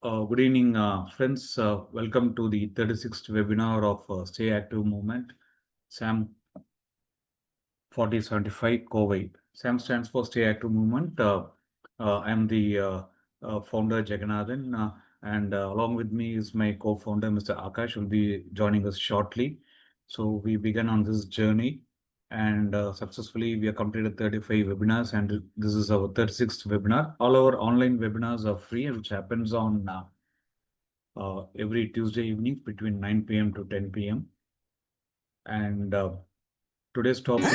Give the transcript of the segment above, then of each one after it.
Good evening, friends. Welcome to the 36th webinar of Stay Active Movement, SAM 4075 Kovai. SAM stands for Stay Active Movement. I'm the founder, Jagannathan, and along with me is my co-founder, Mr. Akash, who will be joining us shortly. So we began on this journey, and successfully we have completed 35 webinars, and this is our 36th webinar. All our online webinars are free, which happens on every Tuesday evening between 9 p.m. to 10 p.m. And today's topic.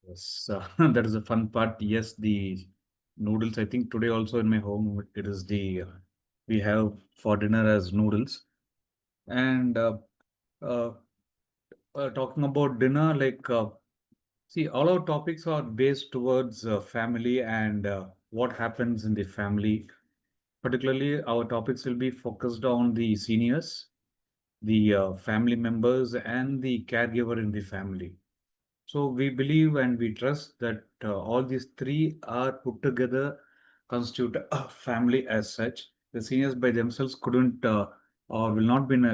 Yes, that is a fun part. Yes, the noodles. I think today also in my home it is the we have for dinner as noodles. And talking about dinner, see, all our topics are based towards family and what happens in the family. Particularly, our topics will be focused on the seniors, the family members, and the caregiver in the family. So we believe and we trust that all these three are put together, constitute a family as such. The seniors by themselves couldn't or will not be in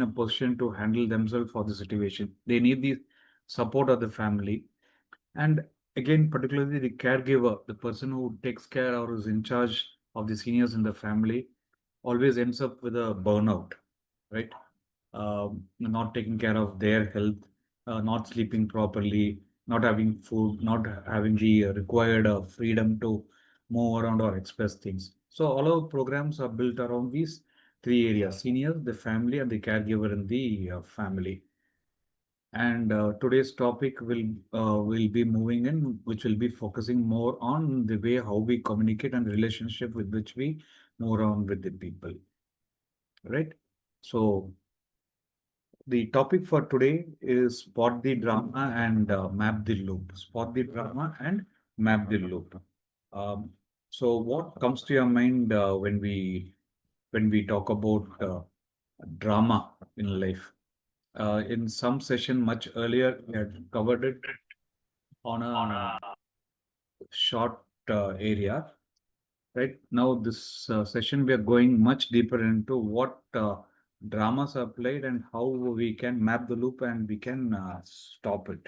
a position to handle themselves for the situation. They need the support of the family. And again, particularly the caregiver, the person who takes care or is in charge of the seniors in the family, always ends up with a burnout, right? Not taking care of their health, not sleeping properly, not having food, not having the required freedom to move around or express things. So all our programs are built around these three areas: seniors, the family, and the caregiver in the family. And today's topic will be moving in, which will be focusing more on the way how we communicate and relationship with which we move around with the people, right? So the topic for today is spot the drama and map the loop. Spot the drama and map the loop. Um, so what comes to your mind when we talk about drama in life? In some session much earlier, we had covered it on a short area. Right now, this session, we are going much deeper into what dramas are played and how we can map the loop and we can stop it.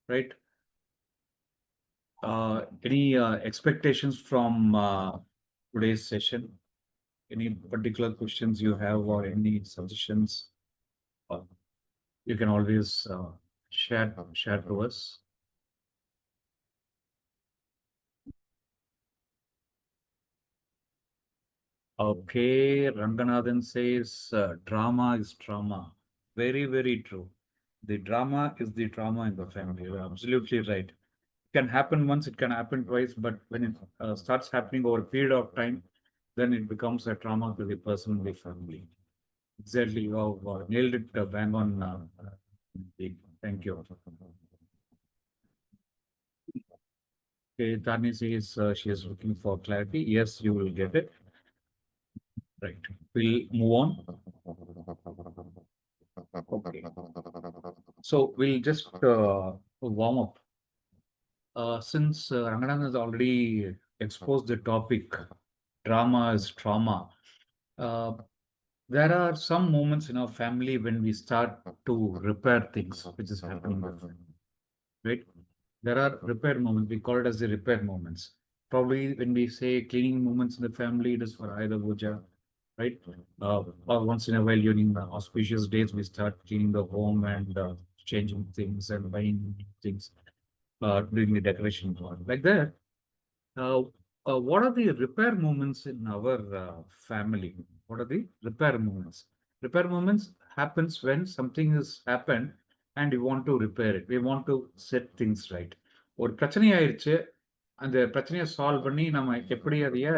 Right? Any expectations from today's session? Any particular questions you have or any suggestions? You can always share to us. Okay, Ranganathan says drama is trauma. Very, very true. The drama is the trauma in the family. You're absolutely right. It can happen once, it can happen twice, but when it starts happening over a period of time, then it becomes a trauma to the person in the family. Exactly, you have nailed it bang on. Thank you. Okay, Tani says she is looking for clarity. Yes, you will get it. Right. We'll move on. Okay. So we'll just warm up. Since Ranganan has already exposed the topic, drama is trauma. There are some moments in our family when we start to repair things which is happening, right? There are repair moments. We call it as the repair moments. Probably when we say cleaning moments in the family, it is for either puja, right? Or once in a while during the auspicious days, we start cleaning the home and changing things and buying things, doing the decoration part. Like that. Uh, what are the repair moments in our family? What are the repair moments? Repair moments happens when something has happened and we want to repair it. We want to set things right. ஒரு பிரச்சனை ஆயிடுச்சு. அந்த பிரச்சனையை solve பண்ணி நம்ம எப்படி அதைய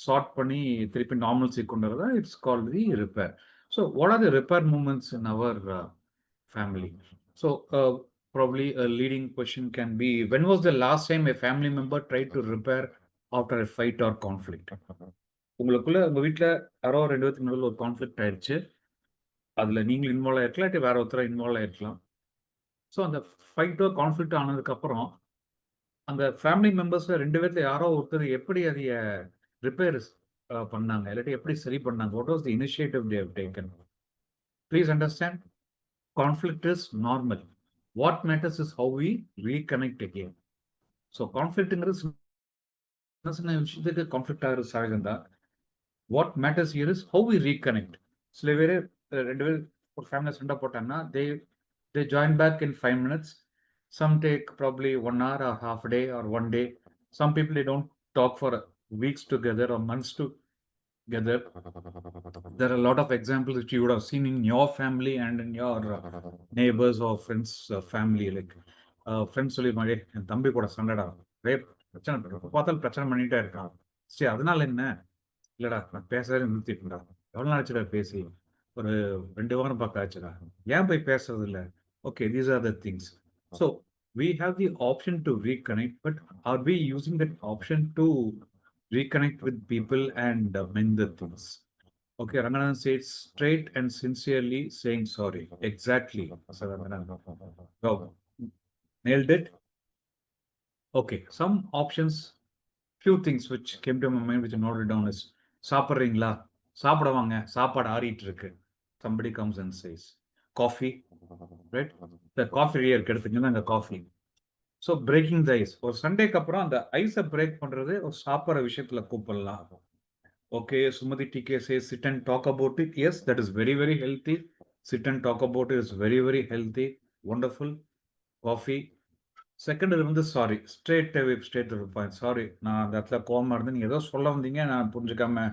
chart பண்ணி திருப்பி நார்மல்சி கொண்டு வரதா it's called the repair. So what are the repair moments in our family? So probably a leading question can be, when was the last time a family member tried to repair after a fight or conflict? உங்களுக்குள்ள உங்க வீட்டில் யாரோ ரெண்டு பேருக்கு நடுவில் ஒரு conflict ஆயிடுச்சு. அதில் நீங்கள் இன்வால்வ் ஆயிருக்கலாம், இல்லாட்டி வேற ஒருத்தர் இன்வால்வ் ஆயிருக்கலாம். ஸோ அந்த ஃபைட்டோ கான்ஃப்ளிக்ட் ஆனதுக்கப்புறம் அந்த ஃபேமிலி மெம்பர்ஸ்ல 2 பேர்ல யாரோ ஒருத்தர் எப்படி அதைய ரிப்பேர் பண்ணாங்க, இல்லாட்டி எப்படி சரி பண்ணாங்க? What was the initiative they have taken? Please understand, conflict is normal. What matters is how we reconnect again. So கான்ஃப்ளிக்ட்ங்கிறது சின்ன சின்ன விஷயத்துக்கு கான்ஃப்ளிக்ட் ஆகுறது சகஜம் தான். What matters here is how we reconnect. சில பேர் 2 பேர் ஒரு ஃபேமிலியில் சண்டை போட்டாங்கன்னா they join back in 5 minutes. Some take probably 1 hour or half a day or 1 day. Some people, they don't talk for weeks together or months together. There are a lot of examples which you would have seen in your family and in your neighbors or friends family. Like friends சொல்லிருப்பாங்க, என் தம்பி கூட சண்டைடா, ஒரே பிரச்சனை, பார்த்தாலும் பிரச்சனை பண்ணிட்டே இருக்கான். சரி, அதனால என்ன? இல்லடா, நான் பேசுறதே நிறுத்திட்டேன்டா. எவ்வளோ நாச்சுடா பேசி? ஒரு 2 வாரம் பக்கம் ஆச்சுடா. ஏன் போய் பேசுறது இல்லை? Okay, these are the things. So we have the option to reconnect, but are we using that option to reconnect with people and mend the things? Okay, Ranganathan says straight and sincerely saying sorry. Exactly, Sir Ranganathan. Wow. Nailed it. Okay, some options, few things which came to my mind which I noted down is சாப்பிட்றீங்களா? சாப்பிட வாங்க, சாப்பாடு ஆறிட்டு இருக்கு. Somebody comes and says coffee, right? The coffee இருக்கு, எடுத்துங்கன்னா அங்க coffee. So breaking the ice, ஒரு சண்டேக்கு அப்புறம் அந்த ஐஸை பிரேக் பண்றது ஒரு சாப்பிட்ற விஷயத்துல கூப்பிடலாம். ஓகே, சுமதி டிகே சே sit and talk about it. Yes, that is very very healthy. Sit and talk about it is very very healthy. Wonderful. Coffee. Second இது வந்து sorry, straight away, straight to point. Sorry, நான் அந்த இடத்துல கோவமா இருந்து நீங்கள் ஏதோ சொல்ல வந்தீங்க, நான் புரிஞ்சுக்காம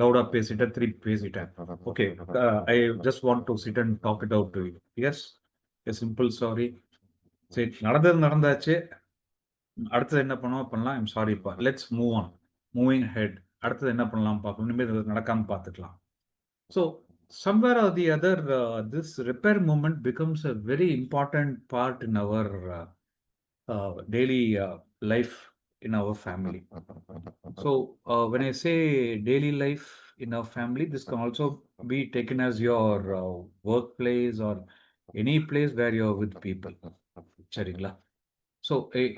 லவுடாக பேசிட்டேன், திருப்பி பேசிட்டேன். Okay, I just want to sit and talk it out to you. Yes, a simple sorry. சரி, நடந்தாச்சு. அடுத்தது என்ன பண்ணலாம்? ஐம் சாரிப்பா, let's move on, moving head. அடுத்தது என்ன பண்ணலாம் பார்க்கணும், இனிமேல் நடக்காமல் பார்த்துக்கலாம். So somewhere or the other, this repair movement becomes a very important part in our daily life in our family. So when I say daily life in our family, this can also be taken as your workplace or any place where you're with people. சரிங்களா? So,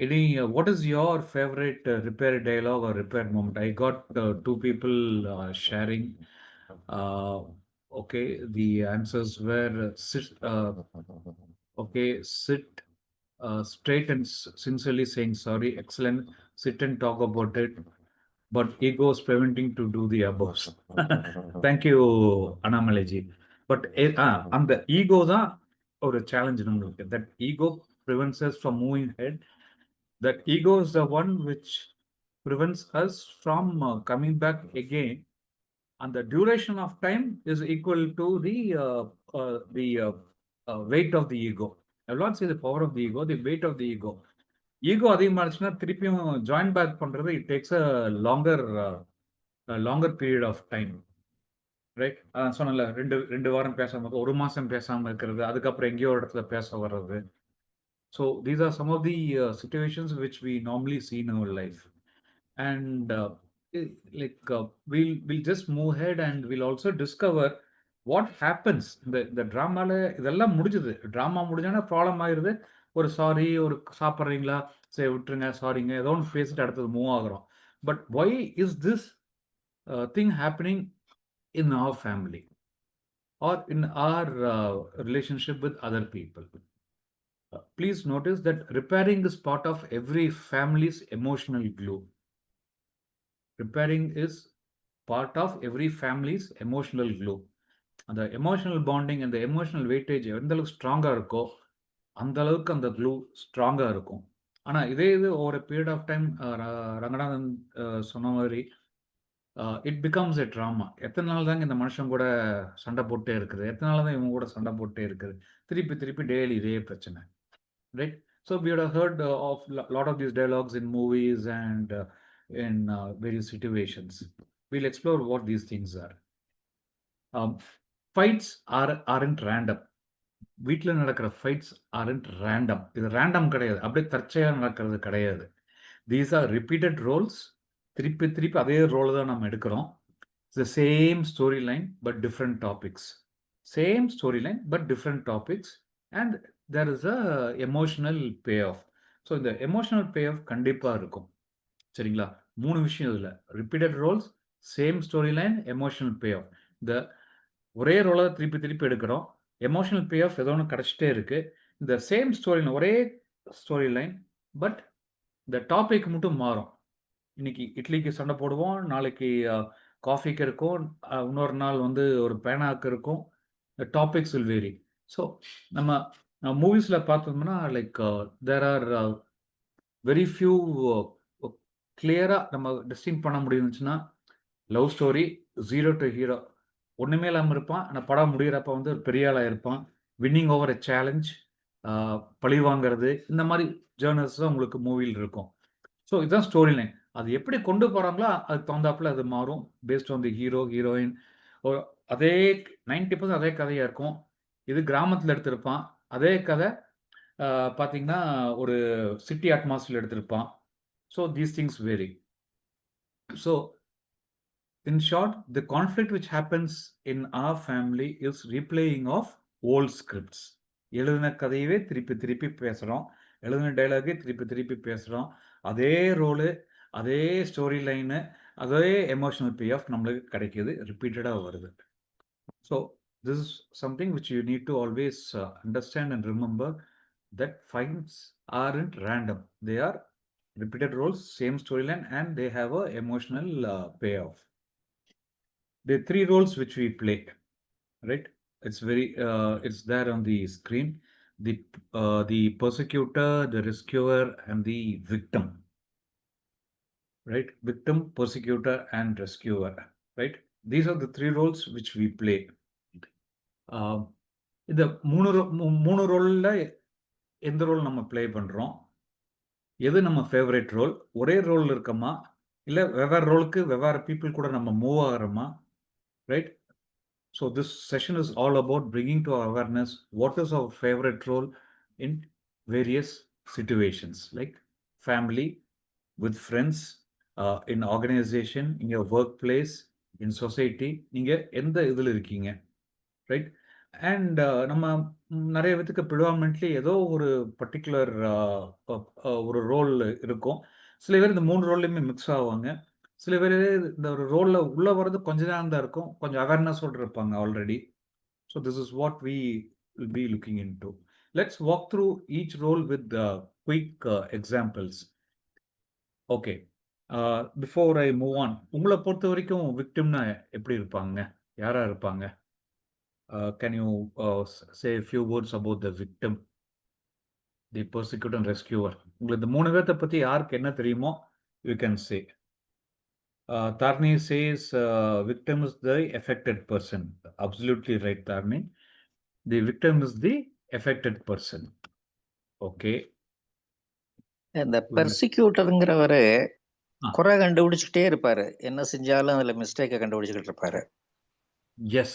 any what is your favorite repair dialogue or repair moment? I got two people sharing. Uh, okay, the answers were sit straight and sincerely saying sorry. Excellent. Sit and talk about it. But ego is preventing to do the above. Thank you, Anamalaji. But அந்த ego தான் ஒரு challenge நம்மளுக்கு. That ego prevents us from moving ahead. That ego is the one which prevents us from coming back again. And the duration of time is equal to the weight of the ego. I will not say the power of the ego, the weight of the ego. Ego அதிகமாச்சுன்னா திருப்பியும் join back பண்றது, it takes a longer period of time. Right, சொன்னல, ரெண்டு வாரம் பேசாம, ஒரு மாசம் பேசாம இருக்கிறது, அதுக்கப்புறம் எங்கேயோ இடத்துல பேச வர்றது. So these are some of the situations which we normally see in our life. And we'll just move ahead and we'll also discover what happens. இந்த ட்ராமால இதெல்லாம் முடிஞ்சது. ட்ராமா முடிஞ்சானா ப்ராப்ளம் ஆயிருது. ஒரு சாரி, ஒரு சாப்பிட்றீங்களா, சரி விட்டுருங்க, சாரிங்க, ஏதோ ஒன்று பேசிட்டு அடுத்தது மூவ் ஆகுறோம். But why is this thing happening in our family or in our relationship with other people? Please notice that repairing is part of every family's emotional glue. Repairing is part of every family's emotional glue. அந்த emotional bonding, அந்த emotional weightage எந்த அளவுக்கு ஸ்ட்ராங்காக இருக்கோ அந்த அளவுக்கு அந்த clue ஸ்ட்ராங்காக இருக்கும். ஆனால் இதே இது ஒரு பீரியட் ஆஃப் டைம், ரங்கநாதன் சொன்ன மாதிரி, இட் பிகம்ஸ் எ ட்ராமா. எத்தனை நாள் தாங்க இந்த மனுஷன் கூட சண்டை போட்டே இருக்குது, எத்தனை நாள் தான் இவங்க கூட சண்டை போட்டே இருக்குது, திருப்பி திருப்பி டெய்லி இதே பிரச்சனை. Right? So we would have heard of a lot of these dialogues in movies and in various situations. We'll explore what these things are. Fights aren't random. வீட்டில் நடக்கிற ஃபைட்ஸ் aren't random. இது random கிடையாது, அப்படியே தற்செயலாக நடக்கிறது கிடையாது. These are repeated roles. திருப்பி திருப்பி அதே ரோல் தான் நம்ம எடுக்கிறோம். It's the same storyline but different topics. Same storyline but different topics, and there is a emotional payoff. So இந்த எமோஷனல் பே ஆஃப் கண்டிப்பாக இருக்கும். சரிங்களா? 3 விஷயம் இதில். Repeated roles, same story line, emotional payoff. இந்த ஒரே ரோலை திருப்பி திருப்பி எடுக்கிறோம். எமோஷனல் பே ஆஃப் ஏதோ ஒன்று கிடச்சிட்டே இருக்கு. இந்த சேம் ஸ்டோரி லைன், ஒரே ஸ்டோரி லைன், பட் இந்த டாபிக் மட்டும் மாறும். இன்னைக்கு இட்லிக்கு சண்டை போடுவோம், நாளைக்கு காஃபிக்கு இருக்கும், இன்னொரு நாள் வந்து ஒரு பேனாக்கு இருக்கும். The topics will vary. So நம்ம மூவிஸில் பார்த்தோம்னா like there are very few கிளியராக நம்ம டிஸ்டிங் பண்ண முடியுச்சுன்னா, love story, zero to hero, ஒன்றுமே இல்லாமல் இருப்பான். ஆனால் படம் முடிகிறப்ப வந்து ஒரு பெரிய ஆளாக இருப்பான். வின்னிங் ஓவர் எ சேலஞ்ச், பழி வாங்கிறது, இந்த மாதிரி ஜேர்னல்ஸ் தான் உங்களுக்கு மூவியில் இருக்கும். ஸோ இதுதான் ஸ்டோரி லைன். அது எப்படி கொண்டு போகிறாங்களோ அதுக்கு தகுந்தாப்புல அது மாறும். Based on the hero, heroine. அதே 90% அதே கதையாக இருக்கும். இது கிராமத்தில் எடுத்திருப்பான். அதே கதை பார்த்தீங்கன்னா, ஒரு சிட்டி அட்மாஸ்பியர் எடுத்திருப்பான். So these things vary. So in short, the conflict which happens in our family is replaying of old scripts. எழுதின கதையவே திருப்பி திருப்பி பேசுகிறோம். எழுதின டைலாகே திருப்பி திருப்பி பேசுகிறோம். அதே ரோலு, அதே ஸ்டோரி லைனு, அதே எமோஷனல் பே ஆஃப் நம்மளுக்கு கிடைக்கிது, ரிப்பீட்டடாக வருது. So this is something which you need to always understand and remember, that fights aren't random. They are repeated roles, same storyline, and they have a emotional payoff. The three roles which we play, right? It's there on the screen. The persecutor, the rescuer, and the victim, right? Victim, persecutor, and rescuer, right? These are the three roles which we play. இந்த மூணு ரோலில் எந்த role நம்ம play பண்ணுறோம், எது நம்ம favourite role, ஒரே role இருக்கமா, இல்லை வெவ்வேறு ரோலுக்கு வெவ்வேறு பீப்புள் கூட நம்ம மூவ் ஆகிறோமா, right? So this session is all about bringing to awareness what is our favourite role in various situations, like family, with friends, in organisation, in your workplace, in society, நீங்கள் எந்த இதில் இருக்கீங்க, right? And நம்ம நிறைய பேத்துக்கு predominantly ஏதோ ஒரு particular ஒரு ரோல் இருக்கும். சில பேர் இந்த 3 ரோல்லையுமே மிக்ஸ் ஆவாங்க. சில பேர் இந்த ஒரு ரோலில் உள்ளே வர்றது கொஞ்ச நேரம் தான் இருக்கும், கொஞ்சம் அவேர்னஸோடு இருப்பாங்க already. So this is what we will be looking into. Let's walk through each role with quick examples. Okay, before I move on, உங்களை பொறுத்த வரைக்கும் விக்டிம்னா எப்படி இருப்பாங்க, யாராக இருப்பாங்க? Can you say a few words about the victim, the persecutor and rescuer? உங்களுக்கு இந்த 3 பேர்த்த பத்தி யாருக்கு என்ன தெரியுமோ you can say. Tarni says victim is the affected person. Absolutely right, Tarni. The victim is the affected person. Okay. இந்த பெர்சிக்யூட்டருங்கிறவரு குறை கண்டுபிடிச்சுக்கிட்டே இருப்பாரு, என்ன செஞ்சாலும் அதுல மிஸ்டேக்கை கண்டுபிடிச்சுக்கிட்டு இருப்பாரு. Yes,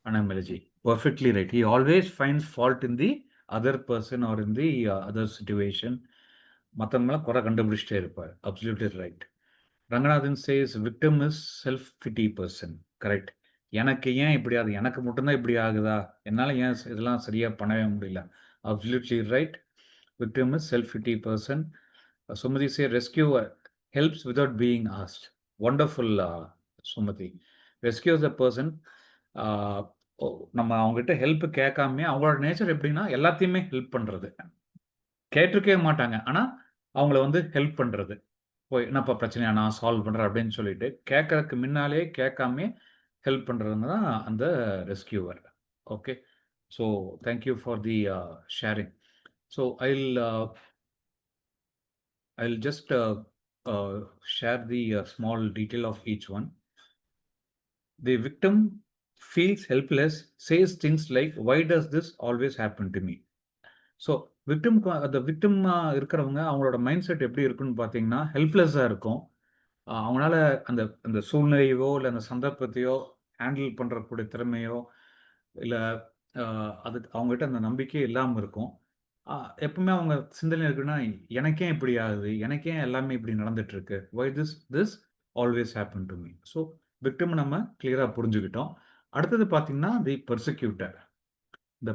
Anamalaji, perfectly right. He always finds fault in the other person or in the other situation. மற்றவங்களாம் குறை கண்டுபிடிச்சிட்டே இருப்பார். Absolutely right. Ranganathan says victim is self-pity person. Correct. எனக்கு ஏன் இப்படி ஆகுது, எனக்கு மட்டும்தான் இப்படி ஆகுதா, என்னால் ஏன் இதெல்லாம் சரியாக பண்ணவே முடியல. Absolutely right. Victim is self-pity person. Sumati say rescuer helps without being asked. Wonderful, Sumati. Rescues the person. நம்ம அவங்ககிட்ட ஹெல்ப் கேட்காம, அவங்களோட நேச்சர் எப்படின்னா எல்லாத்தையுமே ஹெல்ப் பண்ணுறது, கேட்டிருக்கவே மாட்டாங்க, ஆனால் அவங்கள வந்து ஹெல்ப் பண்ணுறது. போய் என்னப்பா பிரச்சனையா, நான் சால்வ் பண்ணுறேன் அப்படின்னு சொல்லிட்டு கேட்கறதுக்கு முன்னாலே கேட்காமே ஹெல்ப் பண்ணுறதுங்க தான் அந்த rescuer. Okay, so thank you for the sharing. So I'll just share the small detail of each one. The victim feels helpless, says things like, why does this always happen to me? So அந்த விக்டிமாக இருக்கிறவங்க அவங்களோட mind set எப்படி இருக்குன்னு பார்த்தீங்கன்னா ஹெல்ப்லெஸ்ஸாக இருக்கும். அவங்களால அந்த அந்த சூழ்நிலையோ இல்லை அந்த சந்தர்ப்பத்தையோ ஹேண்டில் பண்ணுறக்கூடிய திறமையோ இல்லை அதுக்கு அவங்ககிட்ட அந்த நம்பிக்கையே இல்லாமல் இருக்கும். எப்பவுமே அவங்க சிந்தனை இருக்குன்னா, எனக்கே இப்படி ஆகுது, எனக்கே எல்லாமே இப்படி நடந்துட்டுருக்கு, why this always happen to me. So victim நம்ம கிளியராக புரிஞ்சுக்கிட்டோம். அடுத்தது பார்த்தீங்கன்னா தி பெர்சிக்யூட்டர். இந்த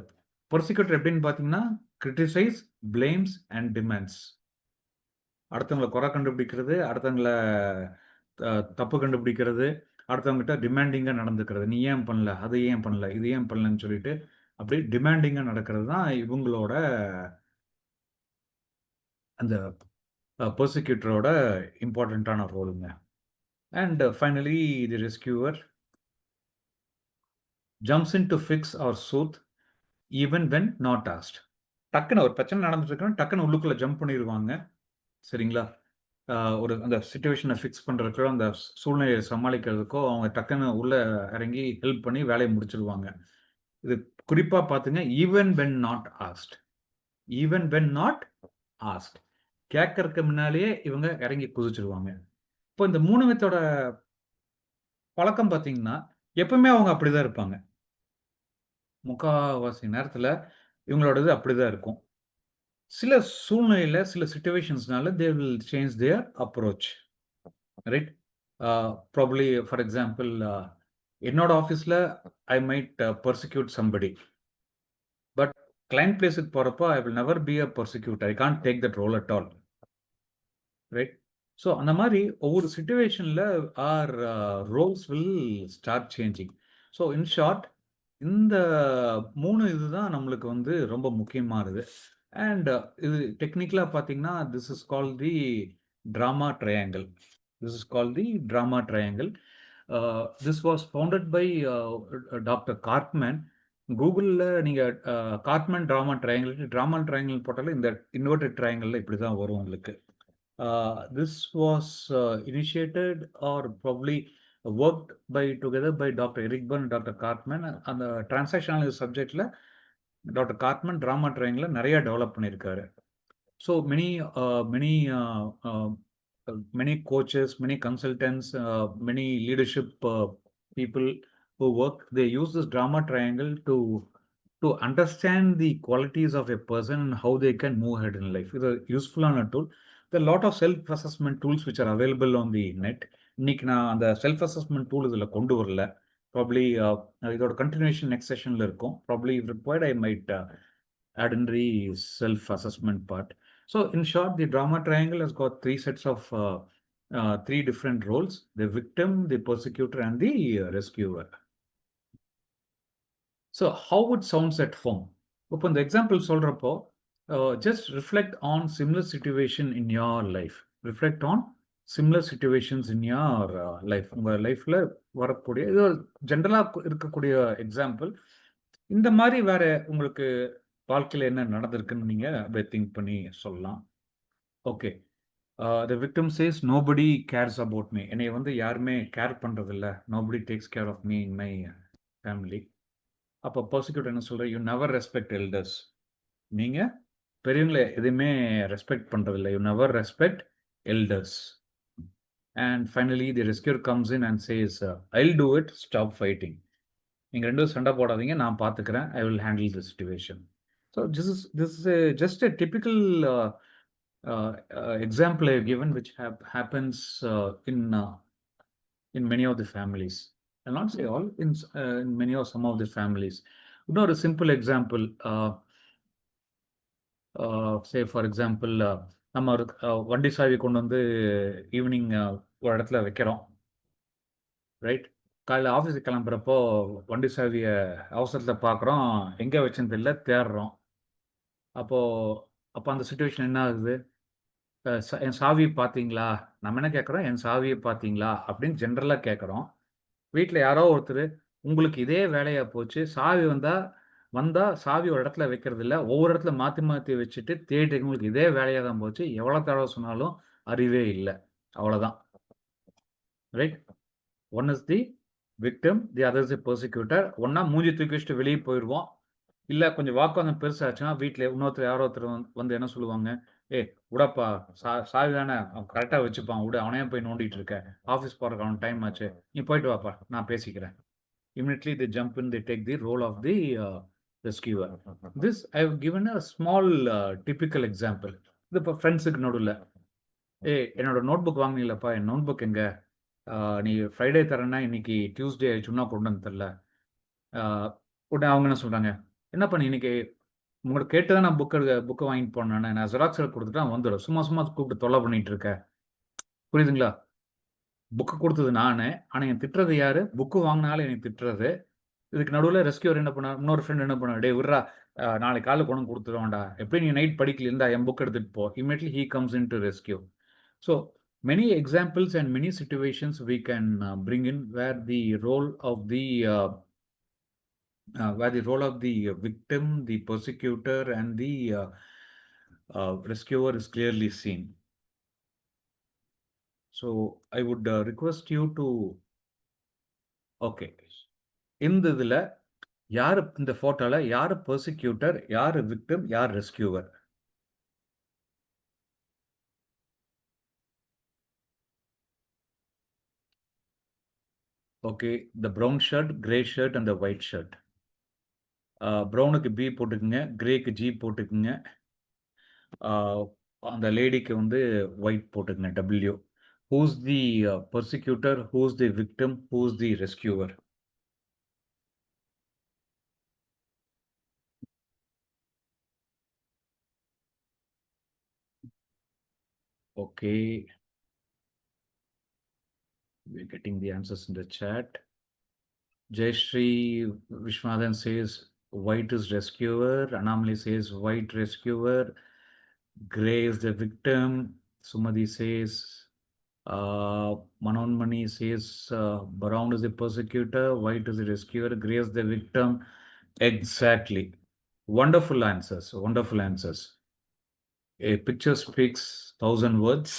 பெர்சிக்யூட்டர் எப்படின்னு பார்த்தீங்கன்னா criticize, blames and demands. அடுத்தவங்கள குறை கண்டுபிடிக்கிறது, அடுத்தவங்கள தப்பு கண்டுபிடிக்கிறது, அடுத்தவங்ககிட்ட டிமாண்டிங்கா நடந்துக்கிறது. நீ ஏன் பண்ணல? அது ஏன் பண்ணல? இது ஏன் பண்ணலன்னு சொல்லிட்டு, அப்படியே டிமாண்டிங்கா நடக்கிறது தான் இவங்களோட அந்த பெர்சிக்யூட்டரோட இம்பார்ட்டன்ட்டான ரோலுங்க. And finally the rescuer jumps in to fix or soothe even when not asked. டக்குன்னு ஒரு பிரச்சனை நடந்துட்டு இருக்குன்னா, டக்குன்னு உள்ளுக்குள்ள ஜம்ப் பண்ணிருவாங்க. சரிங்களா? ஒரு அந்த சிச்சுவேஷனை ஃபிக்ஸ் பண்ணுறதுக்கோ, அந்த சூழ்நிலையை சமாளிக்கிறதுக்கோ அவங்க டக்குன்னு உள்ள இறங்கி ஹெல்ப் பண்ணி வேலையை முடிச்சிருவாங்க. இது குறிப்பாக பார்த்துங்க, even when not asked. Even when not asked. கேட்கறதுக்கு முன்னாலேயே இவங்க இறங்கி குதிச்சிருவாங்க. இப்போ இந்த 3 விதத்தோட பழக்கம் பார்த்தீங்கன்னா, எப்பவுமே அவங்க அப்படிதான் இருப்பாங்க. முக்காவாசி நேரத்தில இவங்களோடது அப்படிதான் இருக்கும். சில சூழ்நிலையில, சில சிச்சுவேஷன்ஸ்னால they will change their approach. Right? Probably for example, என்னோட ஆஃபீஸ்ல I might persecute somebody. But client பிளேஸுக்கு போறப்போ I will never be a persecutor. I can't take that role at all. Right? So அந்த மாரி ஒவ்வொரு சிச்சுவேஷன்ல our roles will start changing. So in short, இந்த 3 இதுதான் நம்மளுக்கு வந்து ரொம்ப முக்கியமானது. அண்ட் இது டெக்னிக்கலா பார்த்தீங்கன்னா, this is called the drama triangle. This is called the drama triangle. This was founded by doctor Karpman. கூகுள்ல நீங்க கார்ட்மேன் ட்ராமா ட்ரையாங்கிள் போட்டாலே இந்த இன்வெர்டட் ட்ரையாங்கிள்ல இப்படி தான் வரும் உங்களுக்கு. This was initiated or probably worked together by Dr. Eric Berne and Dr. Cartman. அந்த transactional subjectல doctor கார்ட்மன் drama ட்ரையாங்கிள நிறைய டெவலப் பண்ணியிருக்காரு. So many coaches, many consultants, many leadership people who work, they use this drama triangle to understand the qualities of a person and how they can move ahead in life. It's a useful tool. There are a lot of self-assessment tools which are available on the net. இன்னைக்கு நான் அந்த self-assessment tool இதில் கொண்டு வரல. Probably இதோட continuation next sessionல இருக்கும். Probably if required, I might add in the self-assessment part. So in short, the drama triangle has got 3 sets of 3 different roles: the victim, the persecutor, and the rescuer. So how it sounds at home? இப்போ இந்த example சொல்றப்போ, just reflect on similar situation in your life. Reflect on similar situations in your life. உங்க லைஃப்ல வரக்கூடிய இது ஜென்ரலா இருக்கக்கூடிய example. இந்த மாதிரி வேற உங்களுக்கு வாழ்க்கையில என்ன நடந்திருக்குன்னு நீங்க அப்படியே திங்க் பண்ணி சொல்லலாம். Okay. The victim says nobody cares about me. என்னைய வந்து யாருமே கேர் பண்றதில்ல. Nobody takes care of me in my family. அப்போ persecutor என்ன சொல்ற? You never respect elders. நீங்க பெரியவங்களை எதுவுமே ரெஸ்பெக்ட் பண்றதில்ல. You never respect elders. And finally the rescuer comes in and says, I'll do it. Stop fighting. நீங்க 2 பேரும் சண்டை போடாதீங்க. நான் பார்த்துக்கிறேன். I will handle the situation. So this is just a typical example I have given, which happens in many of the families. I'll not say all, in many or some of the families. இன்னொரு simple example, say for example, நம்ம ஒரு வண்டி சாவி கொண்டு வந்து evening ஒரு இடத்துல வைக்கிறோம். ரைட்? காலைல ஆஃபீஸுக்கு கிளம்புறப்போ வண்டி சாவிய அவசரத்துல பார்க்குறோம். எங்க வச்சேன்னு தெரியல, தேடுறோம். அப்போ அந்த சிச்சுவேஷன் என்ன ஆகுது? என் சாவிய பார்த்தீங்களா? நம்ம என்ன கேட்குறோம்? என் சாவிய பார்த்தீங்களா? அப்படின்னு ஜென்ரலா கேட்குறோம். வீட்ல யாரோ ஒருத்தரு, உங்களுக்கு இதே வேலையா போச்சு. சாவி வந்தா சாவி ஒரு இடத்துல வைக்கிறதில்ல. ஒவ்வொரு இடத்துல மாத்தி மாத்தி வச்சுட்டு தேடி உங்களுக்கு இதே வேலையா தான் போச்சு. எவ்வளோ தடவ சொன்னாலும் அறிவே இல்ல. அவ்வளோதான். Right? One is the victim, the other is the persecutor. ஒண்ணா மூஞ்சி தூக்கி வச்சுட்டு வெளிய போயிருவோம். இல்ல கொஞ்சம் வாக்குவாதம் பெருசாச்சுன்னா, வீட்ல இன்னொருத்தர் யாரோ ஒருத்தர் வந்து என்ன சொல்லுவாங்க? "ஏய் உடப்பா, சாவி தானே அவன் கரெக்ட்டா வச்சுப்பான். விடு. அவன ஏன் போய் நோண்டிட்டு இருக்க? ஆஃபீஸ் போறதுக்கு அவனுக்கு டைம் ஆச்சு. நீ போயிட்டு வாப்பா, நான் பேசிக்கிறேன்." Immediately they jump in, they take the role of the rescuer. This I have given a small typical example. இது இப்போ ஃப்ரெண்ட்ஸுக்கு நடுவுல, "ஏய் என்னோட நோட்புக் வாங்குனீங்களப்பா, என் நோட்புக் எங்க? நீ ஃப்ரைடே தரேன்னா இன்னைக்கு டியூஸ்டே ஆயிடுச்சு, இன்னும் கொண்டு வந்து தரல." உடனே அவங்க என்ன சொல்றாங்க? "என்னப்பா நீ இன்னைக்கு உங்களை கேட்டு தான் நான் புக்கை வாங்கிட்டு போனேன். நான் ஜெராக்ஸில் கொடுத்துட்டா வந்துடும். சும்மா சும்மா கூப்பிட்டு தொல்லை பண்ணிட்டு இருக்கேன். புரியுதுங்களா? புக்கு கொடுத்தது நானு. ஆனால் என் திட்டுறது யாரு? புக்கு வாங்கினாலும் என்னை திட்டுறது. இதுக்கு நடுவில் ரெஸ்கியூர் என்ன பண்ணார்? இன்னொரு ஃப்ரெண்ட் என்ன பண்ணார்? டே விட்றா, நாளைக்கு காலையில் கொண்டு கொடுத்துருவான்டா. எப்படி நீ நைட் படிக்கல இருந்தா என் புக் எடுத்துட்டு போ. Immediately he comes in to rescue. So many examples and many situations we can bring in where the role of the victim, the persecutor, and the rescuer is clearly seen. So I would request you to, okay, இந்த இதில் யார், இந்த ஃபோட்டோவில் யார் persecutor, யார் victim, யார் rescuer? Okay, the brown shirt, grey shirt and the white shirt. ப்ரௌனுக்கு B போட்டுக்குங்க, கிரேக்கு ஜி போட்டுக்குங்க, அந்த லேடிக்கு வந்து ஒயிட் போட்டுக்குங்க, W. Who's the persecutor, who's the victim, who's the rescuer? Okay, we're getting the answers in the chat. Jayashree Vishwanathan says white is rescuer. Anamali says white rescuer. Gray is the victim. Sumadi says, Manonmani says brown is the persecutor, white is the rescuer, gray is the victim. Exactly. Wonderful answers. Wonderful answers. A picture speaks 1,000 words.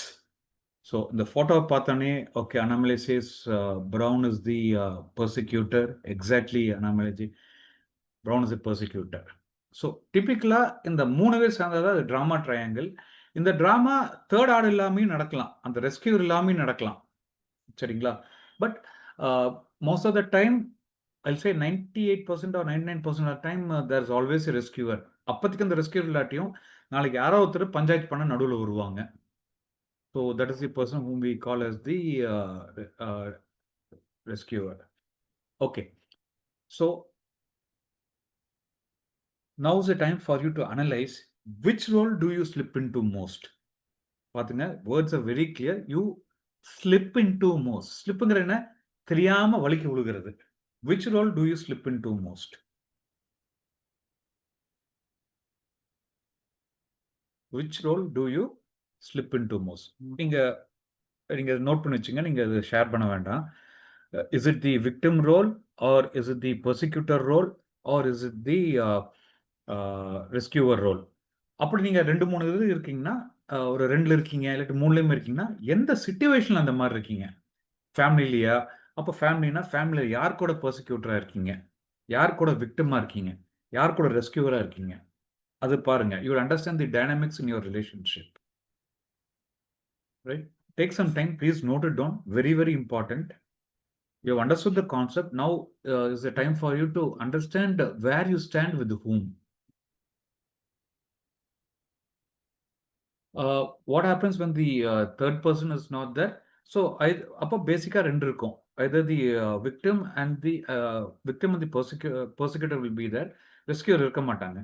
So the photo pathane, okay, Anamali says brown is the persecutor. Exactly, Anamali. Brown is the persecutor. So டிப்பிக்கலாக இந்த 3 பேர் சேர்ந்தது அது drama triangle. இந்த drama third order இல்லாமையும் நடக்கலாம், அந்த rescuer இல்லாமையும் நடக்கலாம். சரிங்களா? But most of the time I'll say 98% or 99% of the time there's always a rescuer. அப்போதைக்கு அந்த ரெஸ்கியூர் இல்லாட்டியும் நாளைக்கு யாரோ ஒருத்தர் பஞ்சாயத்து பண்ண நடுவில் வருவாங்க. So that is the person whom we call as the rescuer. Okay. So now is the time for you to analyze which role do you slip into most. பாத்துங்க, words are very clear. You slip into most. ஸ்லிப்புங்கிற என்ன? தெரியாம வலிக்கு விழுகிறது. Which role do you slip into most? Which role do you slip into most? நீங்க note பண்ணி வச்சுங்க, நீங்க அதை ஷேர் பண்ண வேண்டாம். Is it the victim role, or is it the persecutor role, or is it the rescuer role? அப்படி நீங்க 2-3 இது இருக்கீங்கன்னா, ஒரு 2ல இருக்கீங்க, இல்லாட்டி 3லயும் இருக்கீங்கன்னா, எந்த சிச்சுவேஷன்ல அந்த மாதிரி இருக்கீங்க? ஃபேமிலியா? அப்போ ஃபேமிலினா ஃபேமிலியில் யார் கூட பர்சிக்யூட்டரா இருக்கீங்க, யார் கூட விக்டிமா இருக்கீங்க, யார் கூட ரெஸ்கியூவரா இருக்கீங்க, அது பாருங்க. You will understand the dynamics in your relationship. Right? Take some time, please note it down. Very very important. You have understood the concept. Now is the time for you to understand where you stand with whom. What happens when the third person is not there? So அப்போ பேசிக்கா 2 இருக்கும். Either the victim and the persecutor will be there. Rescuer இருக்க மாட்டாங்க.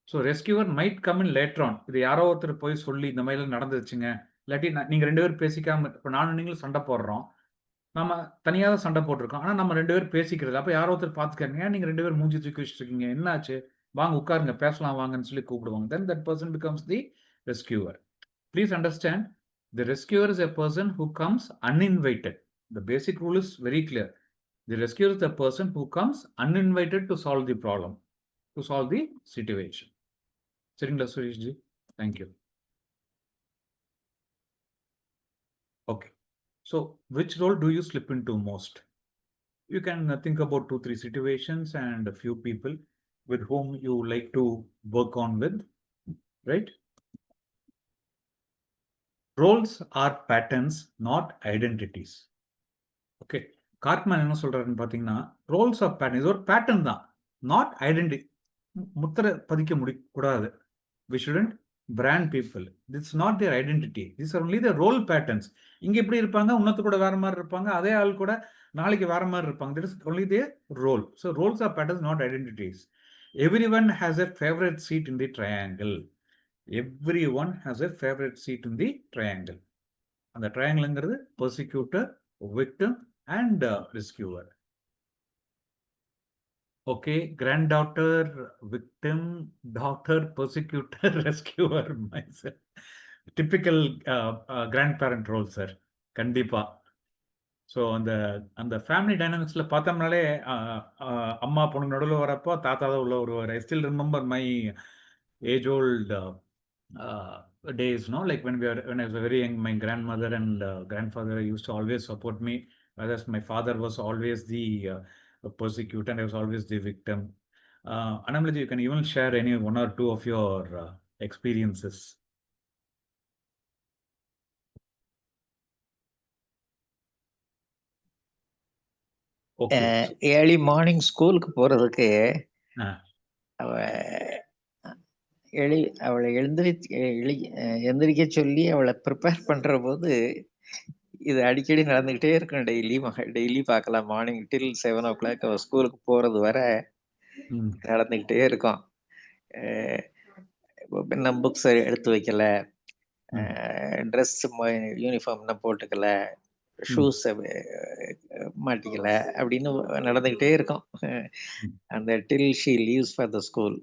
So rescuer might come in later on. இது யாரோ ஒருத்தர் போய் சொல்லி இந்த மாதிரிலாம் நடந்துச்சுங்க, இல்லாட்டி நீங்கள் 2 பேரும் பேசிக்காம, இப்போ நானும் நீங்களும் சண்டை போடுறோம், நம்ம தனியாக தான் சண்டை போட்டிருக்கோம், ஆனால் நம்ம 2 பேரும் பேசிக்கிறது. அப்போ யாரோ ஒருத்தர் பார்த்துக்காங்க, ஏன் நீங்கள் 2 பேரும் மூஞ்சி தூக்கி வச்சுட்டு இருக்கீங்க, என்னாச்சு, வாங்க உட்காருங்க பேசலாம் வாங்கன்னு சொல்லி கூப்பிடுவாங்க. Then that person becomes the rescuer. Please understand, the rescuer is a person who comes uninvited. The basic rule is very clear. The rescuer is the person who comes uninvited to solve the problem, to solve the situation. சரிங்களா Suresh G? Thank you. Okay. So which role do you slip into most? You can think about 2-3 situations and a few people with whom you like to work on with, right? Roles are patterns, not identities. Okay. கார்ட்மேன் என்ன சொல்றாருன்னு பார்த்தீங்கன்னா, Rolle's of pattern, இது ஒரு pattern தான், not identity. முத்திரை பதிக்க முடிக்கூடாது. We shouldn't brand people. This is not their identity. These are only the role patterns. இங்க இப்படி இருப்பாங்க, இன்னொரு கூட வேற மாதிரி இருப்பாங்க, அதே ஆள் கூட நாளைக்கு வேற மாதிரி இருப்பாங்க. That is only their role. So roles are patterns, not identities. Everyone has a favorite seat in the triangle. Everyone has a favorite seat in the triangle. அந்த triangleங்கிறது persecutor, victim and rescuer. Okay, granddaughter, victim, daughter, persecutor, rescuer, myself. Typical grandparent role, sir. கண்டிப்பா. So அந்த அந்த family டைனாமிக்ஸில் பார்த்தோம்னாலே அம்மா பொண்ணு நடுவில் வரப்போ தாத்தா தான் உள்ள வருவார். I still remember my age volt days, no? Like when I was very young, my grandmother and grandfather used to always support me, whereas my father was always the persecutor and I was always the victim. Anamalaji, you can even share any one or two of your experiences. Okay. Early morning ஸ்கூலுக்கு போறதுக்கு அவ அவளை எந்திரிக்க சொல்லி அவளை prepare பண்ற போது இது அடிக்கடி நடந்துகிட்டே இருக்கும். டெய்லி பார்க்கலாம். மார்னிங் டில் 7 o'clock அவ ஸ்கூலுக்கு போறது வர நடந்துகிட்டே இருக்கும். நம்ம புக்ஸ் எடுத்து வைக்கல, ட்ரெஸ் யூனிஃபார்ம் இன்னும் போட்டுக்கல, ஷூஸ் மாட்டிக்கல அப்படின்னு நடந்துகிட்டே இருக்கும். அந்த till she leaves for the school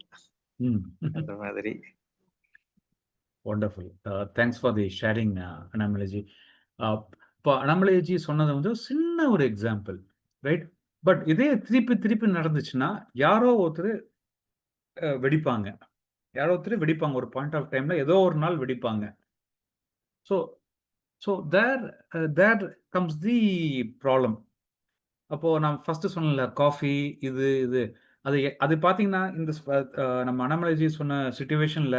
அந்த மாதிரி. Wonderful. Thanks for the sharing, Anamalaji. இப்போ அனமலேஜி சொன்னது வந்து சின்ன ஒரு எக்ஸாம்பிள், ரைட்? பட் இதே திருப்பி திருப்பி நடந்துச்சுன்னா யாரோ ஒருத்தர் வெடிப்பாங்க. யாரோ ஒருத்தர் வெடிப்பாங்க. ஒரு பாயிண்ட் ஆஃப் டைம்ல ஏதோ ஒரு நாள் வெடிப்பாங்க. So so there comes the problem. அப்போ நான் ஃபர்ஸ்ட் சொன்னல காஃபி இது இது அது அது பார்த்தீங்கன்னா இந்த நம்ம அனமலேஜி சொன்ன சுச்சுவேஷன்ல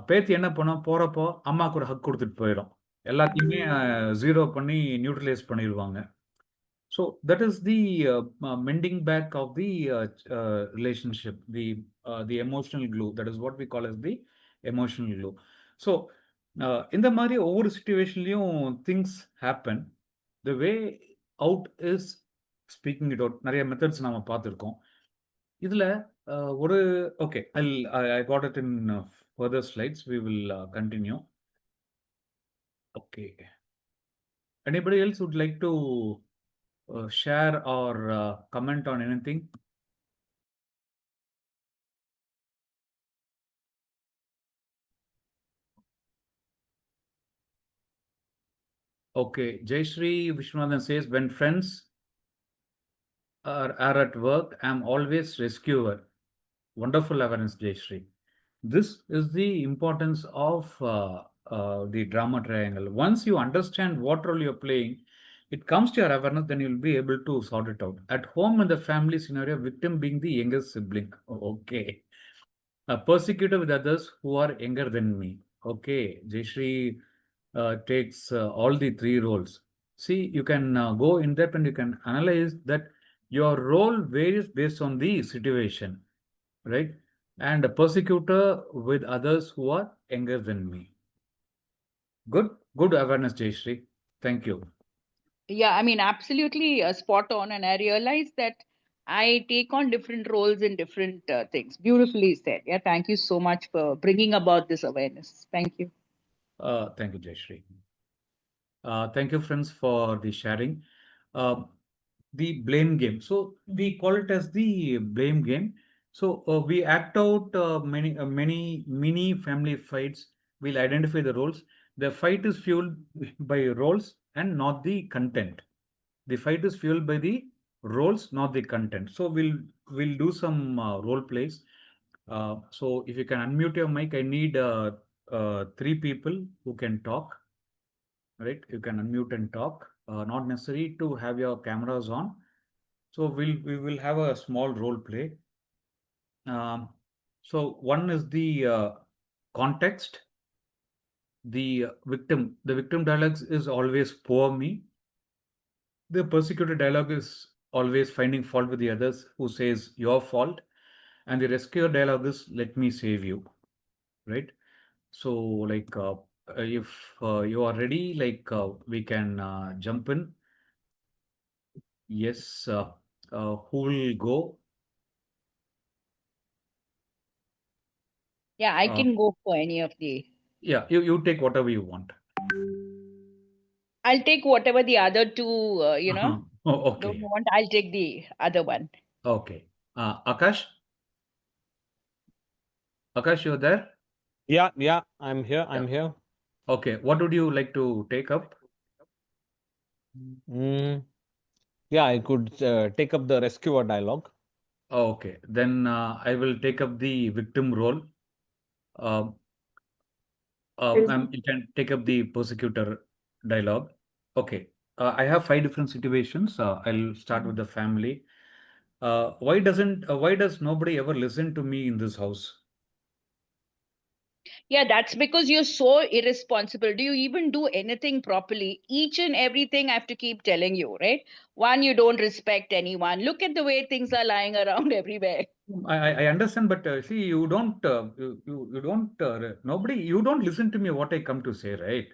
பேத்தி என்ன பண்ணும், போறப்போ அம்மாவுக்கு ஒரு ஹக் கொடுத்துட்டு போயிடும். எல்லாத்தையுமே ஜீரோ பண்ணி நியூட்ரலைஸ் பண்ணிடுவாங்க. So that is the mending back of the relationship, the emotional clue. That is what we call as the emotional clue. So இந்த மாதிரி ஒவ்வொரு சுச்சுவேஷன்லையும் things happen. The way out is speaking it out. நிறைய methods நம்ம பார்த்துருக்கோம். இதில் ஒரு okay, I got it in further slides. We will continue. Okay. Anybody else would like to share or comment on anything? Okay, Jayashree Vishwanathan says, when friends are at work, I'm always rescuer. Wonderful awareness, Jayashree. This is the importance of the drama triangle. Once you understand what role you're playing, it comes to your awareness, then you'll be able to sort it out. At home, in the family scenario, victim being the youngest sibling. Okay. A persecutor with others who are younger than me. Okay. Jayashree takes all the three roles. See, you can go in depth and you can analyze that your role varies based on the situation, right? And a persecutor with others who are younger than me. Good awareness, Jayashree. Thank you. Yeah, I mean, absolutely spot on. And I realized that I take on different roles in different things. Beautifully said. Yeah, thank you so much for bringing about this awareness. Thank you. Thank you, Jayashree. Thank you, friends, for the sharing. The blame game. So we call it as the blame game. So we act out many mini family fights. We'll identify the roles. The fight is fueled by roles and not the content. The fight is fueled by the roles, not the content. So we'll do some role plays. So if you can unmute your mic, I need 3 people who can talk. Right? You can unmute and talk. Not necessary to have your cameras on. So we will have a small role play. So one is the context. The victim dialogue is always poor me. The persecutor dialogue is always finding fault with the others, who says your fault. And the rescuer dialogue is let me save you. Right? So like if you are ready, like we can jump in. Yes, who will go? Yeah, I Uh, can go for any of the. Yeah, you take whatever you want. I'll take whatever the other two, Oh, don't okay. want. I'll take the other one. Okay. Akash? Akash, you're there? Yeah, I'm here. Yeah. I'm here. Okay. What would you like to take up? Mm, yeah, I could take up the rescuer dialogue. Okay. Then I will take up the victim role. Uh, you can take up the persecutor dialogue. Okay. I have 5 different situations. I'll start with the family. Why does nobody ever listen to me in this house? Yeah, that's because you're so irresponsible. Do you even do anything properly? Each and everything I have to keep telling you, right? One, you don't respect anyone. Look at the way things are lying around everywhere. I understand, but see, you don't, you don't, nobody, you don't listen to me what I come to say, right?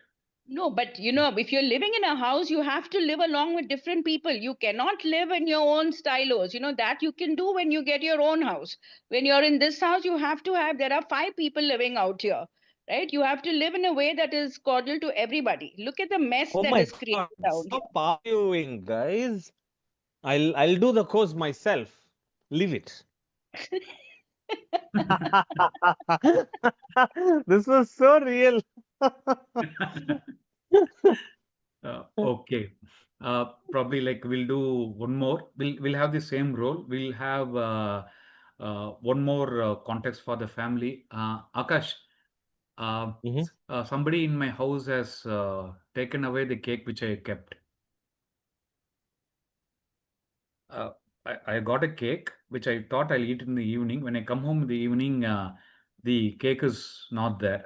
No, but if you're living in a house, you have to live along with different people. You cannot live in your own stylos. That you can do when you get your own house. When you're in this house, you have to have, there are 5 people living out here, right? You have to live in a way that is cordial to everybody. Look at the mess Oh that my is created God! down here. Stop arguing, guys. I'll do the course myself. Leave it. This was so real. Okay. Probably like we'll do one more. We'll have the same role. We'll have one more context for the family. Akash, Mhm. somebody in my house has taken away the cake which I kept. Uh, I got a cake which I thought I'll eat in the evening. When I come home in the evening, the cake is not there.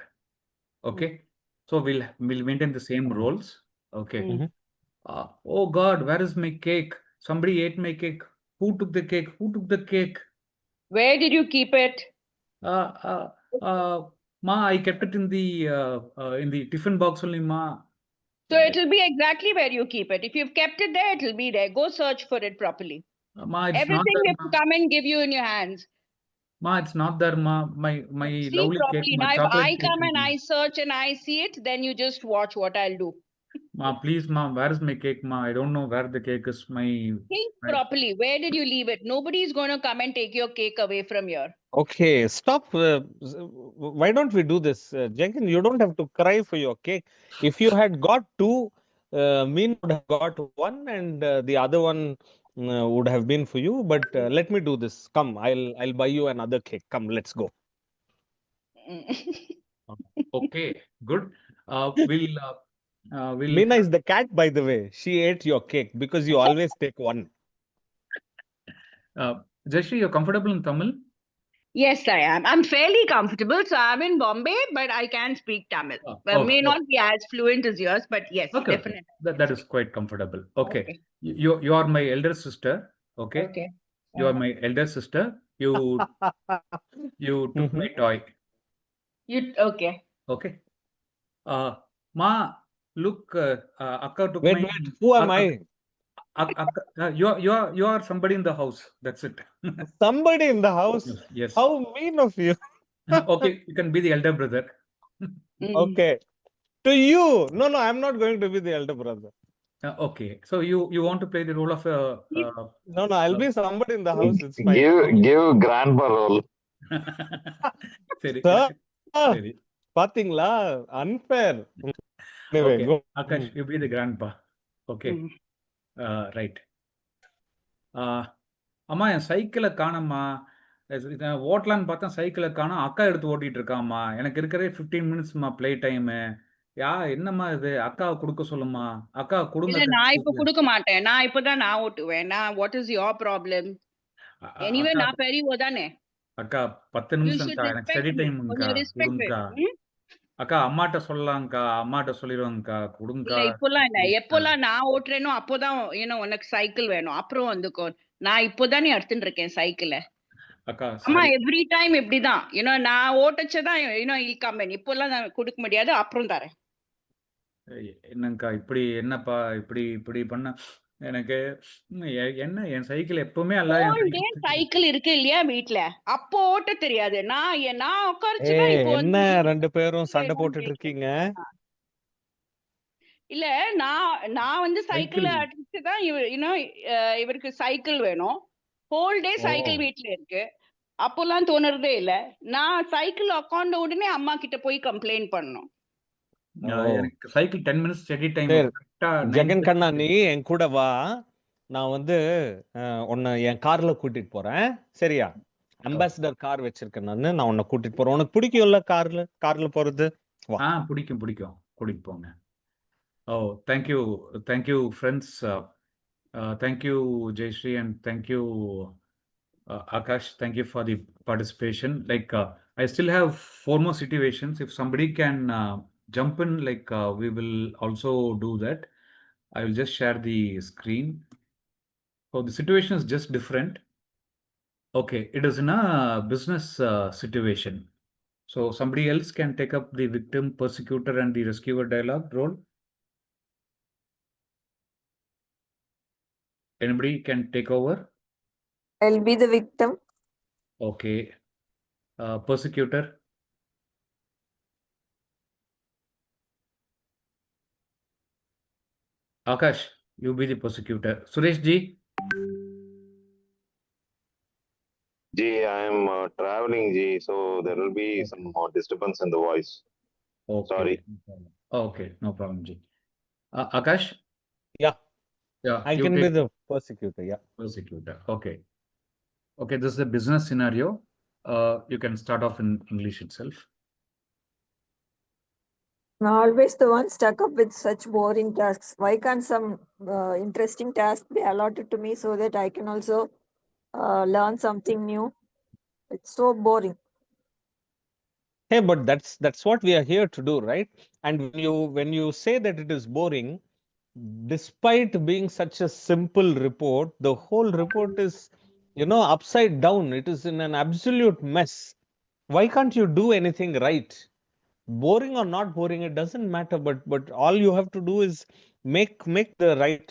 Okay, so we'll maintain the same roles. Okay. Mm. Mhm. Oh God, where is my cake? Somebody ate my cake. Who took the cake? Who took the cake? Where did you keep it? Uh, uh, Ma, I kept it in the tiffin box only, Ma. So it'll be exactly where you keep it. If you've kept it there, it'll be there. Go search for it properly. Ma, it's not Everything there, we have Ma. to come and give you in your hands. Ma, it's not there, Ma. My See lovely cake, properly. my Now, if chocolate I cake. come and I search and I see it, then you just watch what I'll do. Ma, please, Ma, where is my cake, Ma? I don't know where the cake is. Think My properly. Where did you leave it? Nobody's going to come and take your cake away from here. Okay, stop. Why don't we do this? Jenkins, you don't have to cry for your cake. If you had got two, Mean would have got one, and the other one would have been for you. But let me do this. Come, I'll buy you another cake. Come, let's go. Okay, good. We'll Meena is the cat, by the way. She ate your cake because you always take one. Jayashree, you're comfortable in Tamil? Yes, I am. I'm fairly comfortable. So I'm in Bombay, but I can speak Tamil. Okay, May not be as fluent as yours, but yes, okay. definitely. That is quite comfortable. Okay. Okay. You are my elder sister. Okay. Okay. You are my elder sister. You took my Mhm. toy. Okay. Okay. Uh, Ma, look, Akka took Wait, my. wait. Who am I? You are somebody in the house. That's it. Somebody in the house. Yes. Yes. How mean of you. Okay, you can be the elder brother. Mm. Okay. To you. No, no, I'm not going to be the elder brother. Okay, so you want to play the role of a. No, no, I'll be somebody in the house. It's fine. Give grandpa role. சரி Sir, சரி பாத்தீங்களா? Unfair. Anyway, Okay, go. Akash, you be the grandpa. Okay, Mm. right. அம்மா என் சைக்கிளை காணம்மா ஓட்டலான்னு பார்த்தா சைக்கிளை காணோம் அக்கா எடுத்து ஓட்டிட்டு இருக்காம்மா எனக்கு இருக்கிறதே 15 மினிட்ஸ்மா ப்ளே டைமு என்னம்மா இது அக்காவை கொடுக்க சொல்லுமா அக்கா கொடுங்க இல்ல நான் இப்ப சைக்கிள் கொடுக்க மாட்டேன். நான் இப்பதான் நான் ஓட்டுவேன். What is your problem? Anyway அக்கா நான் பெரியவ தானே. அக்கா 10 You நிமிஷம்க்கா should எனக்கு respect ஸ்டடி me. டைமுங்கக்கா கொஞ்சம் ரெஸ்பெக்ட் கொடுங்கக்கா அக்கா அம்மாட்ட சொல்லலாம்க்கா அம்மாட்ட சொல்லிடுவாங்கக்கா கொடுங்கக்கா இல்ல இப்போலாம் இல்ல. ப்ளீஸ்க்கா எப்போலாம் நான் ஓட்டுறேனோ அப்போதான் உனக்கு சைக்கிள் வேணும். அப்புறம் வந்துக்கோ. நான் இப்போதானே எடுத்துட்டு இருக்கேன் சைக்கிளை. அக்கா அம்மா சாரி எவ்ரி டைம் இப்படிதான். நான் ஓட்டச்சதான் இல் இப்போலாம் நான் கொடுக்க முடியாது. அப்புறம் தரேன். என்னங்கக்கா இப்படி என்னப்பா இப்படி இப்படி பண்ண எனக்கு என்ன என் சைக்கிள் எப்பவுமே அல்ல என் ஹோல் டே சைக்கிள் சைக்கிள் இருக்கு இல்லையா வீட்ல, அப்போ ஓட்ட தெரியாது. நான் உட்கார்ச்சுன்னா இப்போ என்ன வந்து ரெண்டு பேரும் சண்டை don't போட்டுட்டு take it. இருக்கீங்க? இல்ல, நான் வந்து சைக்கிள் சைக்கிள் அடிச்சு தான் இவருக்கு சைக்கிள் வேணும். ஹோல் டே ஓ சைக்கிள் வீட்ல இருக்கு. அப்போல்லாம் தோணுறதே இல்ல. நான் சைக்கிள் உட்கார்ந்த உடனே அம்மா கிட்ட போய் கம்ப்ளைண்ட் பண்ணணும். ஓ எனக்கு சைக்கிள் 10 மினிட்ஸ் ஸ்டடி டைம் சரி, கரெக்டா ஜெகன் கண்ணா 9:30. நீ என் கூட வா. நான் வந்து உன்னை என் கார்ல கூட்டிட்டு போறேன், சரியா? அம்பாசிடர் கார் வச்சிருக்கேன் நான் உன்னை கூட்டிட்டு போறேன். உனக்கு பிடிக்கும்ல கார்ல போறது? வா. பிடிக்கும் கூட்டிட்டு போங்க. Oh, thank you friends. Thank you Jayashree and thank you Akash. Thank you for the participation. Like I still have 4 more situations. If somebody can jump in, like we will also do that. I will just share the screen. So the situation is just different. Okay, it is in a business situation. So somebody else can take up the victim, persecutor and the rescuer dialogue role. Anybody can take over? I'll be the victim. Okay. Persecutor. Akash, you be the persecutor. Suresh ji. Ji, I am traveling, Ji, so there will be Okay. some disturbance in the voice. Okay. Sorry. No problem. Okay, no problem, ji. Akash. Yeah, Yeah, I you can be take the persecutor. Yeah. persecutor. Okay. Okay, this is a business scenario. You can start off in English itself. I'm always the one stuck up with such boring tasks. Why can't some interesting task be allotted to me so that I can also learn something new? It's so boring. Hey, but that's what we are here to do, right? And when you say that it is boring, despite being such a simple report, the whole report is, upside down. It is in an absolute mess. Why can't you do anything right? Boring or not boring, it doesn't matter. But all you have to do is make the right,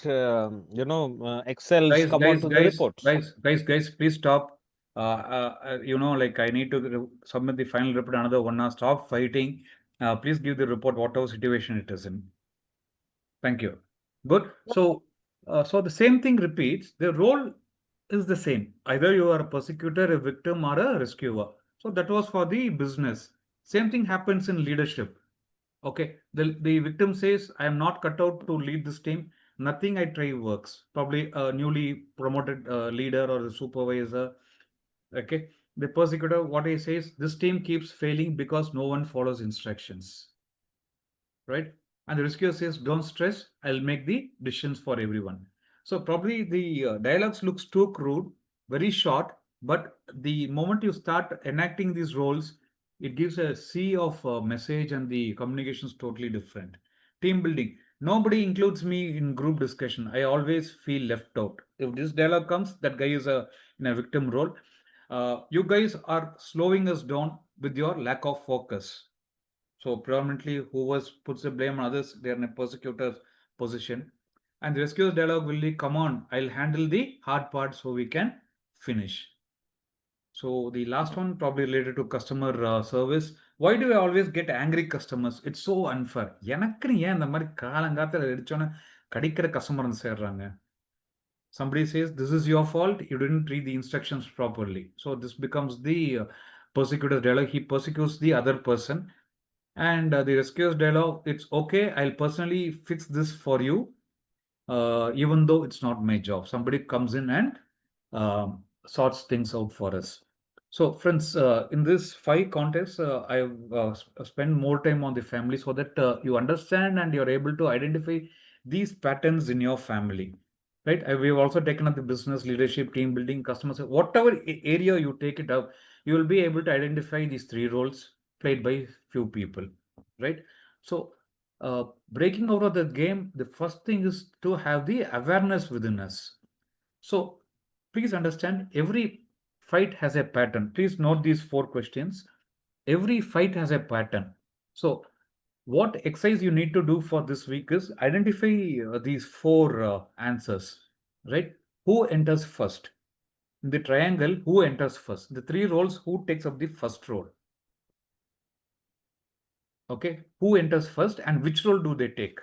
Excels come onto the report. Guys, please stop. Like I need to submit the final report another 1 hour. Stop fighting. Please give the report whatever situation it is in. Thank you. Good. So the same thing repeats. The role is the same. Either you are a persecutor, a victim, or a rescuer. So that was for the business. Same thing happens in leadership. Okay. The victim says, I am not cut out to lead this team. Nothing I try works. Probably a newly promoted leader or the supervisor. Okay. The persecutor, what he says, this team keeps failing because no one follows instructions. Right? And the rescuer says, don't stress, I'll make the decisions for everyone. So probably the dialogues looks too crude, very short, but the moment you start enacting these roles, it gives a sea of message and the communication is totally different. Team building. Nobody includes me in group discussion. I always feel left out. If this dialogue comes, that guy is in a victim role. You guys are slowing us down with your lack of focus. So predominantly who puts the blame on others, they are in a persecutor position. And the rescuer's dialogue will be, come on, I'll handle the hard part so we can finish. So the last one probably related to customer service. Why do I always get angry customers? It's so unfair. எனக்குன்னு ஏன் இந்த மாதிரி காலங்காத்துல அடிச்சோன்னு கடிக்கிற customer வந்து சேர்றாங்க? Somebody says, this is your fault, you didn't read the instructions properly. So this becomes the persecutor's dialogue. He persecutes the other person. And the rescuer's dialogue, it's okay, I'll personally fix this for you, even though it's not my job. Somebody comes in and sorts things out for us. So friends, in this 5 contests, I've spent more time on the family so that you understand and you're able to identify these patterns in your family. Right? We've also taken up the business, leadership, team building, customer service, whatever area you take it up, you will be able to identify these 3 roles played by few people. Right? So breaking out of the game, the first thing is to have the awareness within us. So please understand, every fight has a pattern. Please note these 4 questions. Every fight has a pattern. So What exercise you need to do for this week is identify these four answers, right? Who enters first? In the triangle, who enters first? The three roles, who takes up the first role? Okay, who enters first and which role do they take?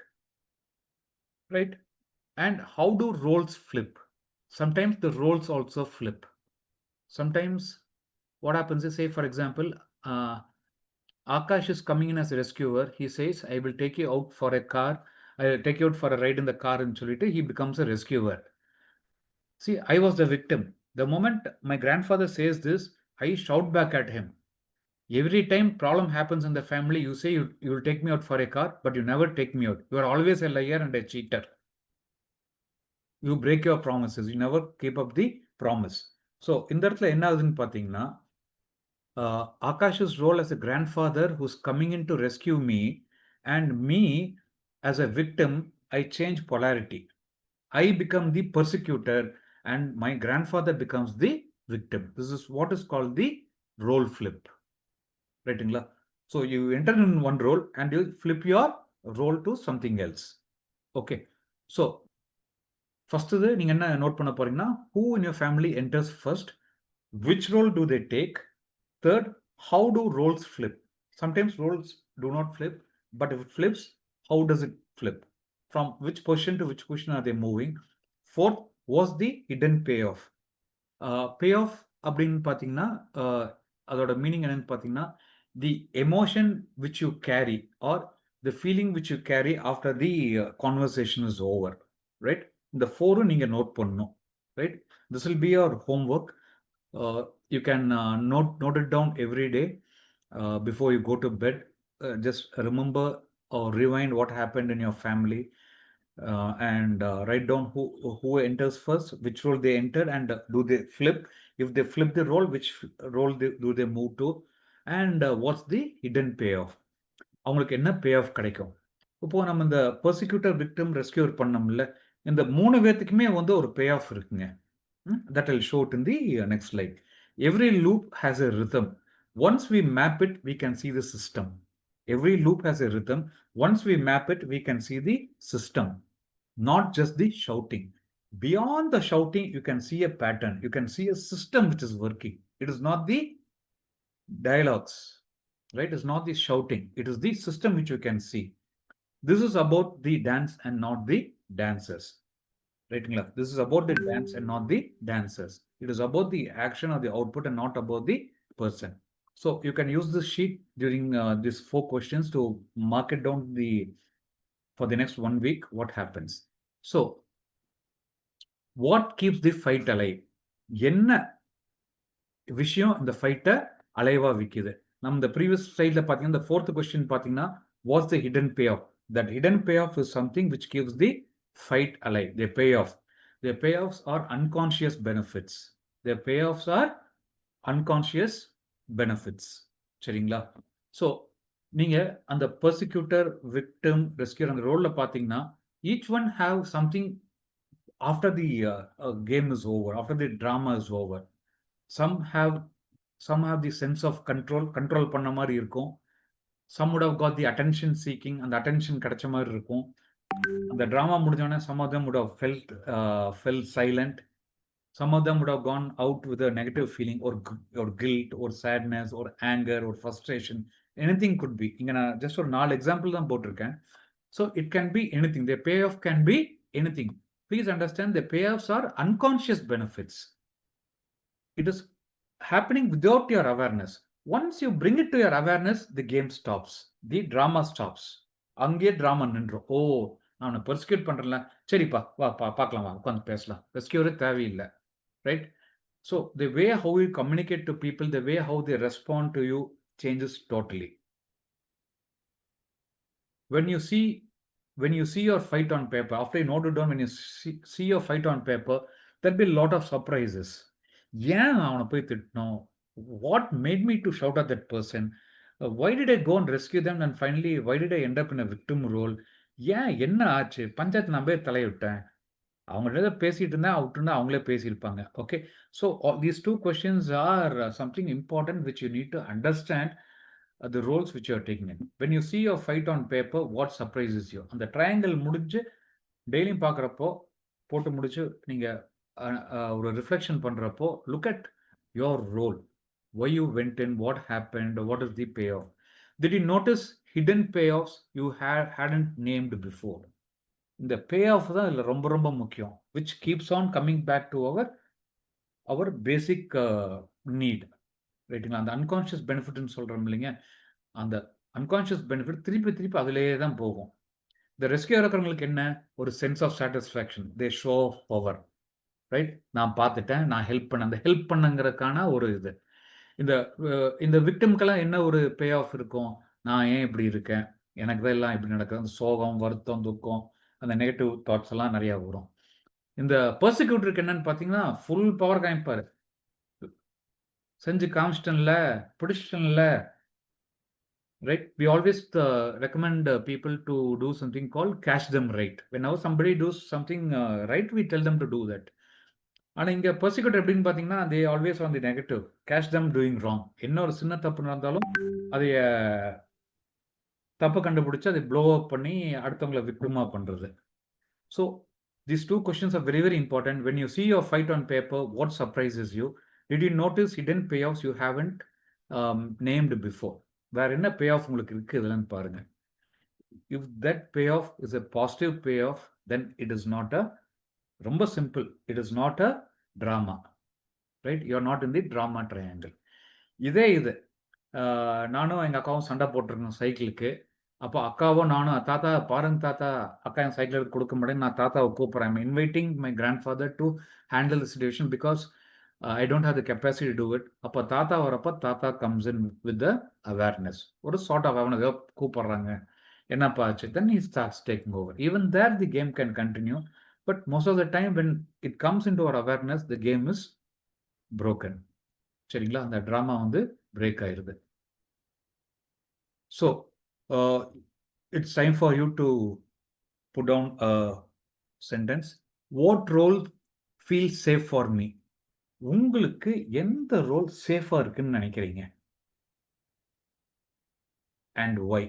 Right? And how do roles flip? Sometimes the roles also flip. Sometimes what happens is, say, for example, Akash is coming in as a rescuer. He says, I will take you out for a car. I will take you out for a ride in the car and solita. He becomes a rescuer. See, I was the victim. The moment my grandfather says this, I shout back at him. Every time problem happens in the family, you say you will take me out for a car, but you never take me out. You are always a liar and a cheater. You break your promises. You never keep up the promise. So இந்த இடத்துல என்ன ஆகுதுன்னு பார்த்தீங்கன்னா, Akash's role as a grandfather who's coming in to rescue me, and me as a victim, I change polarity. I become the persecutor and my grandfather becomes the victim. This is what is called the role flip. Right? So you enter in one role and you flip your role to something else. Okay. So first நீங்க என்ன note பண்ண போறீங்கன்னா, who in your family enters first, which role do they take, third, how do roles flip? Sometimes roles do not flip, but if it flips, how does it flip? From which position to which position are they moving? Fourth, was the hidden payoff? Payoff அப்படின்னு பார்த்தீங்கன்னா, அதோட meaning என்னன்னு பார்த்தீங்கன்னா, the emotion which you carry or the feeling which you carry after the conversation is over, right? இந்த ஃபோரும் நீங்க note பண்ணணும், right? This will be your homework. You can note it down every day before you go to bed. Just remember or rewind what happened in your family. And write down who enters first, which role they enter, and do they flip? If they flip the role, which role do they move to? And what's the hidden payoff? அவங்களுக்கு என்ன bay of கிடைக்கும்? இப்போ நம்ம இந்த persecutor victim ரெஸ்கியூர் பண்ணோம்ல, இந்த 3 பேத்துக்குமே வந்து ஒரு பே ஆஃப் இருக்குங்க. That I'll show it in the next slide. Every loop has a rhythm. Once we map it, we can see the system. Every loop has a rhythm. Once we map it, we can see the system, not just the shouting. Beyond the shouting, you can see a pattern. You can see a system which is working. It is not the dialogues, right? It's not the shouting. It is the system which you can see. This is about the dance and not the dancers. Right? This is about the dance and not the dancers. It is about the action or the output and not about the person. So you can use this sheet during these 4 questions to mark it down for the next 1 week, what happens. So what keeps the fight alive? என்ன விஷயம் இந்த ஃபைட்டை அலைவா விற்குது? நம்ம இந்த previous ஸ்லைடில் பார்த்தீங்கன்னா, இந்த 4th question பார்த்தீங்கன்னா, what's the hidden payoff? That hidden payoff is something which keeps the fight alive. Their payoff. Their payoffs are unconscious benefits. Their payoffs are unconscious benefits. சரிங்களா? ஸோ நீங்கள் அந்த பர்சிக்யூட்டர், விக்டிம், ரெஸ்கியூர் அந்த ரோலில் பார்த்தீங்கன்னா, each one have something after the game is over, after the drama is over. Some have the sense of control பண்ண மாதிரி இருக்கும். Some would have got the attention seeking, and the attention கிடைச்ச மாதிரி இருக்கும். அந்த drama முடிஞ்சோடனே some of them would have felt silent. Some of them would have gone out with a negative feeling or guilt or sadness or anger or frustration. Anything could be. இங்க நான் just ஒரு 4 example தான் போட்டிருக்கேன். So it can be anything. The payoff can be anything. Please understand, the payoffs are unconscious benefits. It is happening without your awareness. Once you bring it to your awareness, the game stops. The drama stops. அங்கே drama நின்றோம். ஓ, நான் persecute பண்றேன்ல, சரிப்பா வா பார்க்கலாம், வா உட்காந்து பேசலாம். ரெஸ்கியூரே தேவையில்லை. Right? So the way how you communicate to people, the way how they respond to you changes totally. When you see your fight on paper, after you note it down, when you see your fight on paper, there'll be a lot of surprises. ஏன் அவனை போய் திட்டணும்? What made me to shout at that person? Why did I go and rescue them, and finally why did I end up in a victim role? ஏன் என்ன ஆச்சு? பஞ்சாயத்து நான் போய் தலையிட்டேன். அவங்கள்ட்ட பேசிட்டு இருந்தா அவுட்டுன்னா அவங்களே பேசியிருப்பாங்க. Okay, so these 2 questions are something important which you need to understand the roles which you are taking in. When you see your fight on paper, what surprises you? அந்த triangle முடிஞ்சு டெய்லியும் பார்க்குறப்போ போட்டு முடிச்சு நீங்கள் ஒரு ரிஃப்ளெக்ஷன் பண்ணுறப்போ look at your role. Why you went in, what happened, what is the payoff? Did you notice hidden payoffs you hadn't named before? இந்த payoff தான் இதில் ரொம்ப ரொம்ப முக்கியம், which keeps on coming back to our basic need. ரைட்டுங்களா? அந்த unconscious பெனிஃபிட்னு சொல்கிறோம் இல்லைங்க, அந்த அன்கான்ஷியஸ் பெனிஃபிட் திருப்பி திருப்பி அதிலேயே தான் போகும். இந்த ரெஸ்கியூ இருக்கிறவங்களுக்கு என்ன, ஒரு sense of satisfaction, the show of power, right? நான் பார்த்துட்டேன், நான் ஹெல்ப் பண்ண, அந்த ஹெல்ப் பண்ணுங்கிறதுக்கான ஒரு இது. இந்த விக்டிம்க்கெல்லாம் என்ன ஒரு பே ஆஃப் இருக்கும், நான் ஏன் இப்படி இருக்கேன், எனக்கு தான் எல்லாம் இப்படி நடக்குது, அந்த சோகம், வருத்தம், துக்கம், அந்த நெகட்டிவ் தாட்ஸ் எல்லாம் நிறையா வரும். இந்த பர்சிக்யூட்டருக்கு என்னன்னு பார்த்தீங்கன்னா ஃபுல் பவர் காமிப்பார். செஞ்சு காமிச்சிட்டன்ல, பிடிச்சிட்டன்ல, right? We always recommend people to do something called catch them right. Whenever somebody does something right, we tell them to do that. ஆனால் இங்கே பர்சிக்யூட்டர் எப்படின்னு பார்த்தீங்கன்னா, they always on the negative, catch them doing wrong. என்ன ஒரு சின்ன தப்பு நடந்தாலும் அதைய தப்பு கண்டுபிடிச்சி அதை ப்ளோ அப் பண்ணி அடுத்தவங்களை விக்டிமா பண்ணுறது. So these two questions are very very important. When you see your fight on paper, what surprises you? Did you notice hidden payoffs you haven't named before? வேற என்ன பே ஆஃப் உங்களுக்கு இருக்கு இதுலன்னு பாருங்க. If that pay off is a positive pay off, then it is not a, ரொம்ப simple, it is not a drama, right? You are not in the drama triangle. இதே இது நானும் எங்கள் அக்காவும் சண்டை போட்டிருக்கோம் சைக்கிளுக்கு. அப்போ அக்காவும் நானும், தாத்தா பாருங்க தாத்தா, அக்கா என் சைக்கிள் எடுத்து கொடுக்க முடியும், நான் தாத்தாவை கூப்பிட்றேன், inviting my grandfather to handle the situation because I don't have the capacity to do it. அப்போ தாத்தா வரப்போ தாத்தா comes in with the awareness. ஒரு sort of awareness, கூப்பிட்றாங்க, என்னப்பா ஆச்சு, then he starts taking over. Even there the game can continue, but most of the time when it comes into our awareness, the game is broken. சரிங்களா? அந்த drama வந்து break ஆயிடுது. So it's time for you to put down a sentence. What role feels safe for me? உங்களுக்கு எந்த role சேஃபா இருக்குன்னு நினைக்கிறீங்க? And why?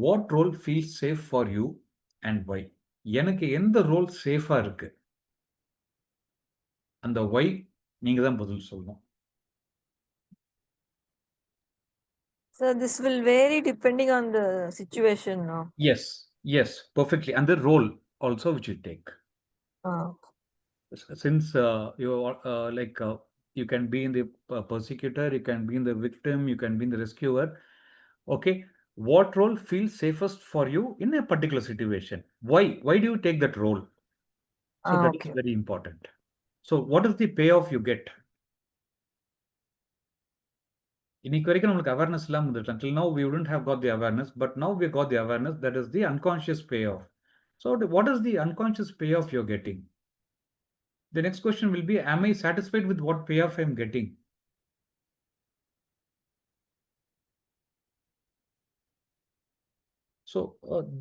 What role feels safe for you and why? எனக்கு எந்த ரோல் சேஃபா இருக்கு, அந்த ஒய் நீங்க தான் பதில் சொல்லணும். So this will vary depending on the situation, no? Yes, perfectly. And the role also which you take. Since you you can be in the persecutor, you can be in the victim, you can be in the rescuer. Okay, what role feels safest for you in a particular situation? Why do you take that role? So that is very important. So what is the payoff you get? இன்னைக்கு வரைக்கும் நம்மளுக்கு awareness இல்லாமல் இருந்துட்டு, until now we wouldn't have got the awareness, but now we got the awareness. That is the unconscious payoff. So what is the unconscious payoff you're getting? The next question will be, am I satisfied with what payoff I'm getting? So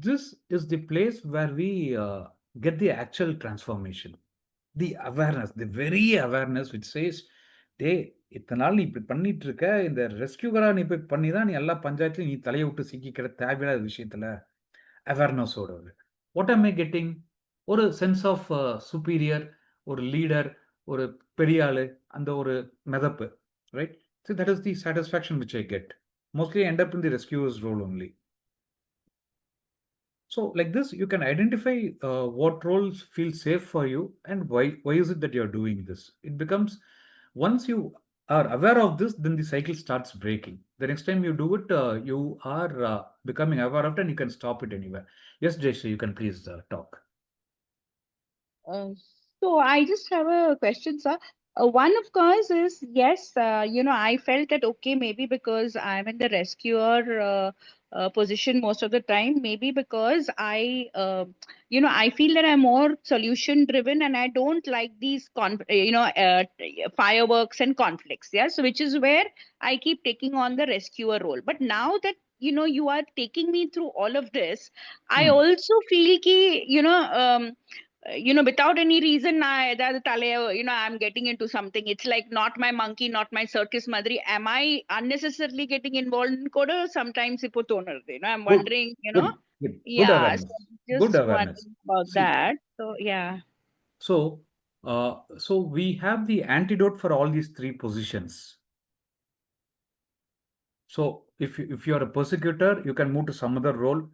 this is the place where we get the actual transformation. The awareness, the very awareness which says, டே இத்தனை நாள் நீ இப்படி பண்ணிட்டு இருக்க, இந்த ரெஸ்கியூகரா நீ போய் பண்ணி தான் நீ எல்லா பஞ்சாயத்துலையும் நீ தலையை விட்டு சிக்கிக்கிற தேவையில்லாத விஷயத்துல அவேர்னஸோட. What am I getting? ஒரு சென்ஸ் ஆஃப் சுப்பீரியர், ஒரு லீடர், ஒரு பெரிய ஆளு, அந்த ஒரு மெதப்பு, right? So that is the satisfaction which I get. Mostly I end up in the rescuer's role only. So like this, you can identify what roles feel safe for you and why is it that you're doing this. It becomes, once you are aware of this, then the cycle starts breaking. The next time you do it, you are becoming aware of it and you can stop it anywhere. Yes, Jayshree, you can please talk. So I just have a question, sir. One, of course, is yes, I felt that, okay, maybe because I'm in the rescuer position most of the time, maybe because I feel that I'm more solution driven and I don't like these fireworks and conflicts. Yeah, so which is where I keep taking on the rescuer role. But now that you are taking me through all of this, I also feel ki without any reason, I'm getting into something. It's like not my monkey, not my circus madri. Am I unnecessarily getting involved in coda? Sometimes I'm Good, wondering, good yeah, awareness. so Good just awareness. wondering about See, that. So yeah. so we have the antidote for all these three positions. So if you are a persecutor, you can move to some other role.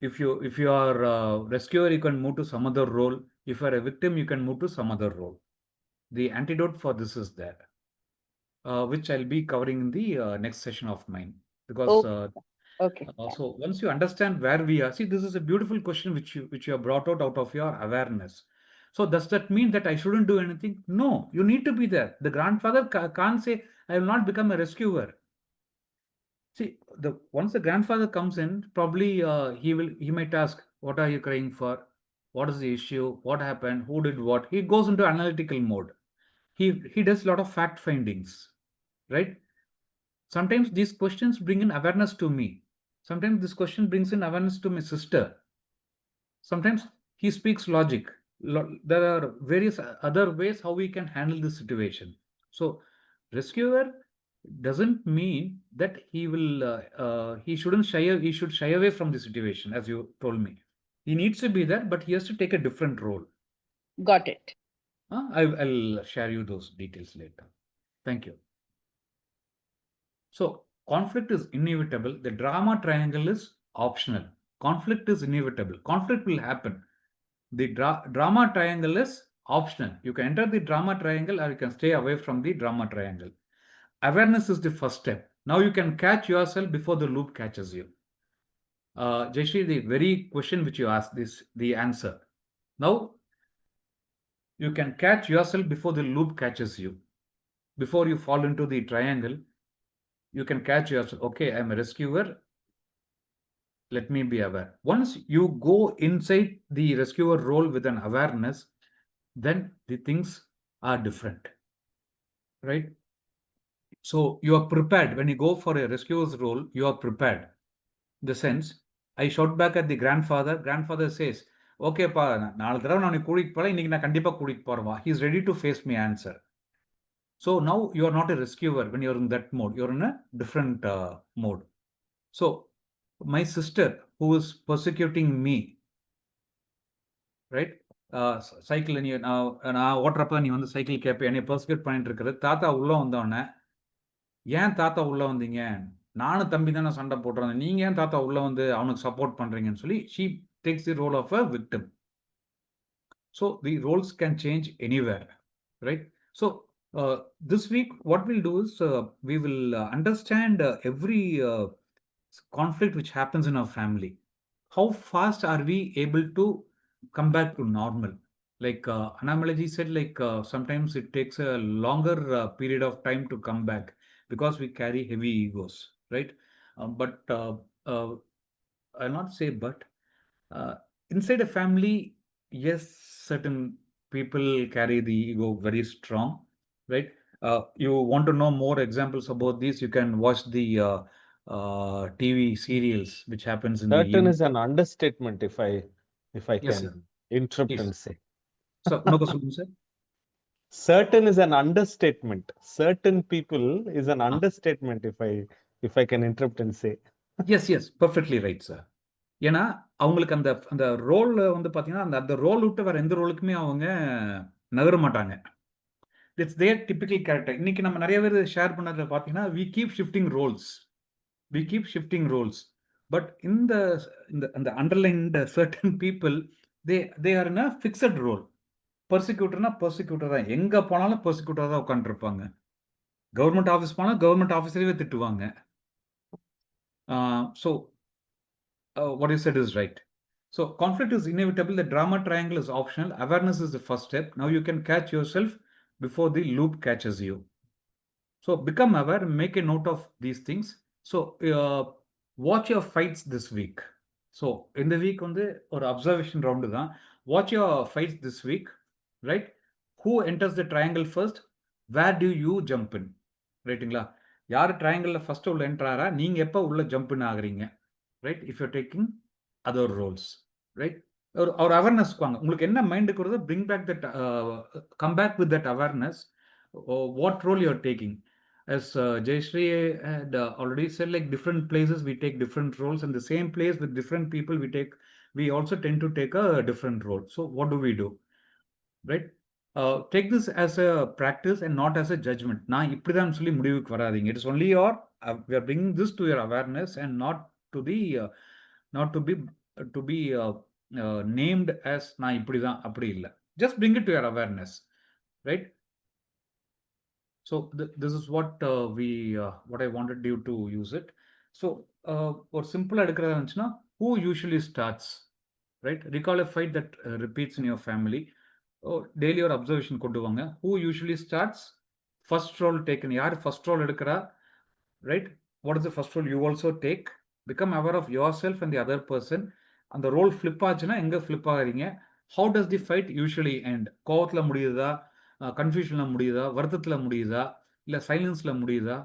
If you are a rescuer, you can move to some other role. If you are a victim, you can move to some other role. The antidote for this is there, which I'll be covering in the next session of mine. Because Okay. so once you understand where we are, see, this is a beautiful question which you have brought out of your awareness. So does that mean that I shouldn't do anything? No, you need to be there. The grandfather can't say, I will not become a rescuer. See, once the grandfather comes in, probably he might ask, what are you crying for? What is the issue? What happened? Who did what? He goes into analytical mode. He does a lot of fact findings, right? Sometimes these questions bring in awareness to me. Sometimes this question brings in awareness to my sister. Sometimes he speaks logic. There are various other ways how we can handle this situation. So rescuer doesn't mean that he shouldn't he should shy away from the situation, as you told me. He needs to be there, but he has to take a different role. Got it. I'll share you those details later. Thank you. So conflict is inevitable. The drama triangle is optional. Conflict is inevitable. Conflict will happen. The drama triangle is optional. You can enter the drama triangle or you can stay away from the drama triangle. Awareness is the first step. Now you can catch yourself before the loop catches you. Jayashree, the very question which you asked is the answer. Now you can catch yourself before the loop catches you. Before you fall into the triangle, you can catch yourself. Okay, I'm a rescuer. Let me be aware. Once you go inside the rescuer role with an awareness, then the things are different, right? So you are prepared. When you go for a rescuer's role, you are prepared. In the sense, I shout back at the grandfather. Grandfather says, okay, he's ready to face me answer. So now you are not a rescuer when you're in that mode. You're in a different mode. So my sister who is persecuting me, right? Cycle நான் ஓட்டுறப்ப நீ வந்து cycle கேட்ப என்னை persecute பண்ணிட்டு இருக்கிறது தாத்தா உள்ள வந்தோடனே ஏன் தாத்தா உள்ள வந்தீங்க நானும் தம்பி தானே சண்டை போட்டுறேன் நீங்க ஏன் தாத்தா உள்ள வந்து அவனுக்கு சப்போர்ட் பண்றீங்கன்னு சொல்லி she takes the role of a victim. So the roles can change anywhere, right? So this week what we'll do is we will understand every conflict which happens in our family. How fast are we able to come back to normal? Like Anamalaji said, like sometimes it takes a longer period of time to come back because we carry heavy egos, right? But I'll not say but. Inside a family, yes, certain people carry the ego very strong, right? You want to know more examples about this, you can watch the TV serials which happens in the Certain evening. is an understatement, if I Yes, sir. can interrupt Please. and say. So, no question, sir. Certain is an understatement. Certain people is an understatement, if I can interrupt and say. Yes, perfectly right, sir. ஏன்னா அவங்களுக்கு அந்த அந்த role வந்து பார்த்தீங்கன்னா அந்த அந்த role விட்டு வேற எந்த ரோலுக்குமே அவங்க நகர மாட்டாங்க. It's their typical character. இன்னைக்கு நம்ம நிறைய பேர் ஷேர் பண்ணதுல பார்த்தீங்கன்னா we keep shifting roles. But இந்த அந்த underlined certain people they are in a fixed role. Persecutor தான். எங்க போனாலும் பர்சிக்யூட்டர் தான் உட்காந்துருப்பாங்க. கவர்மெண்ட் ஆஃபீஸ் போனால் கவர்மெண்ட் ஆஃபீஸரே திட்டுவாங்க. So what you said is right. So conflict is inevitable. The drama triangle is optional. Awareness is the first step. Now you can catch yourself before the loop catches you. So become aware, make a note of these things. So watch your fights this week. So in the week வந்து ஒரு observation round தான். Watch your fights this week, right? Who enters the triangle first? Where do you jump in? ரைட்டுங்களா? யார் ட்ரையாங்கிளில் first உள்ள என்ட்ராரா நீங்கள் எப்போ உள்ள jump in ஆகுறீங்க, right? If you're taking other roles, right? ஒரு அவேர்னஸ் வாங்க. உங்களுக்கு என்ன மைண்டுக்கு வருதோ bring back that, come back with that awareness, what role you're taking. As Jayashree had already said, like different places we take different roles, and the same place with different people we also tend to take a different role. So what do we do? Right? Take this as a practice and not as a judgment. நான் இப்படிதான் சொல்லி முடிவுக்கு வராதீங்க. It is only your, we are bringing this to your awareness and not to the, not to be named as நான் இப்படிதான், அப்படி இல்லை. Just bring it to your awareness, right? So this is what what I wanted you to use it. So ஒரு சிம்பிளா எடுக்கிறதா இருந்துச்சுன்னா, who usually starts, right? Recall a fight that repeats in your family. Daily ஒரு observation கொண்டு வாங்க. Who usually starts? First role taken. யார் first role எடுக்கிறா? Right? What is the first role you also take? Become aware of yourself and the other person. அந்த role flip ஆச்சுன்னா எங்கே flip ஆகிறீங்க? How does the fight usually end? கோவத்தில் முடியுதா, கன்ஃபியூஷனில் முடியுதா, வருத்தத்தில் முடியுதா, இல்லை சைலன்ஸில் முடியுதா?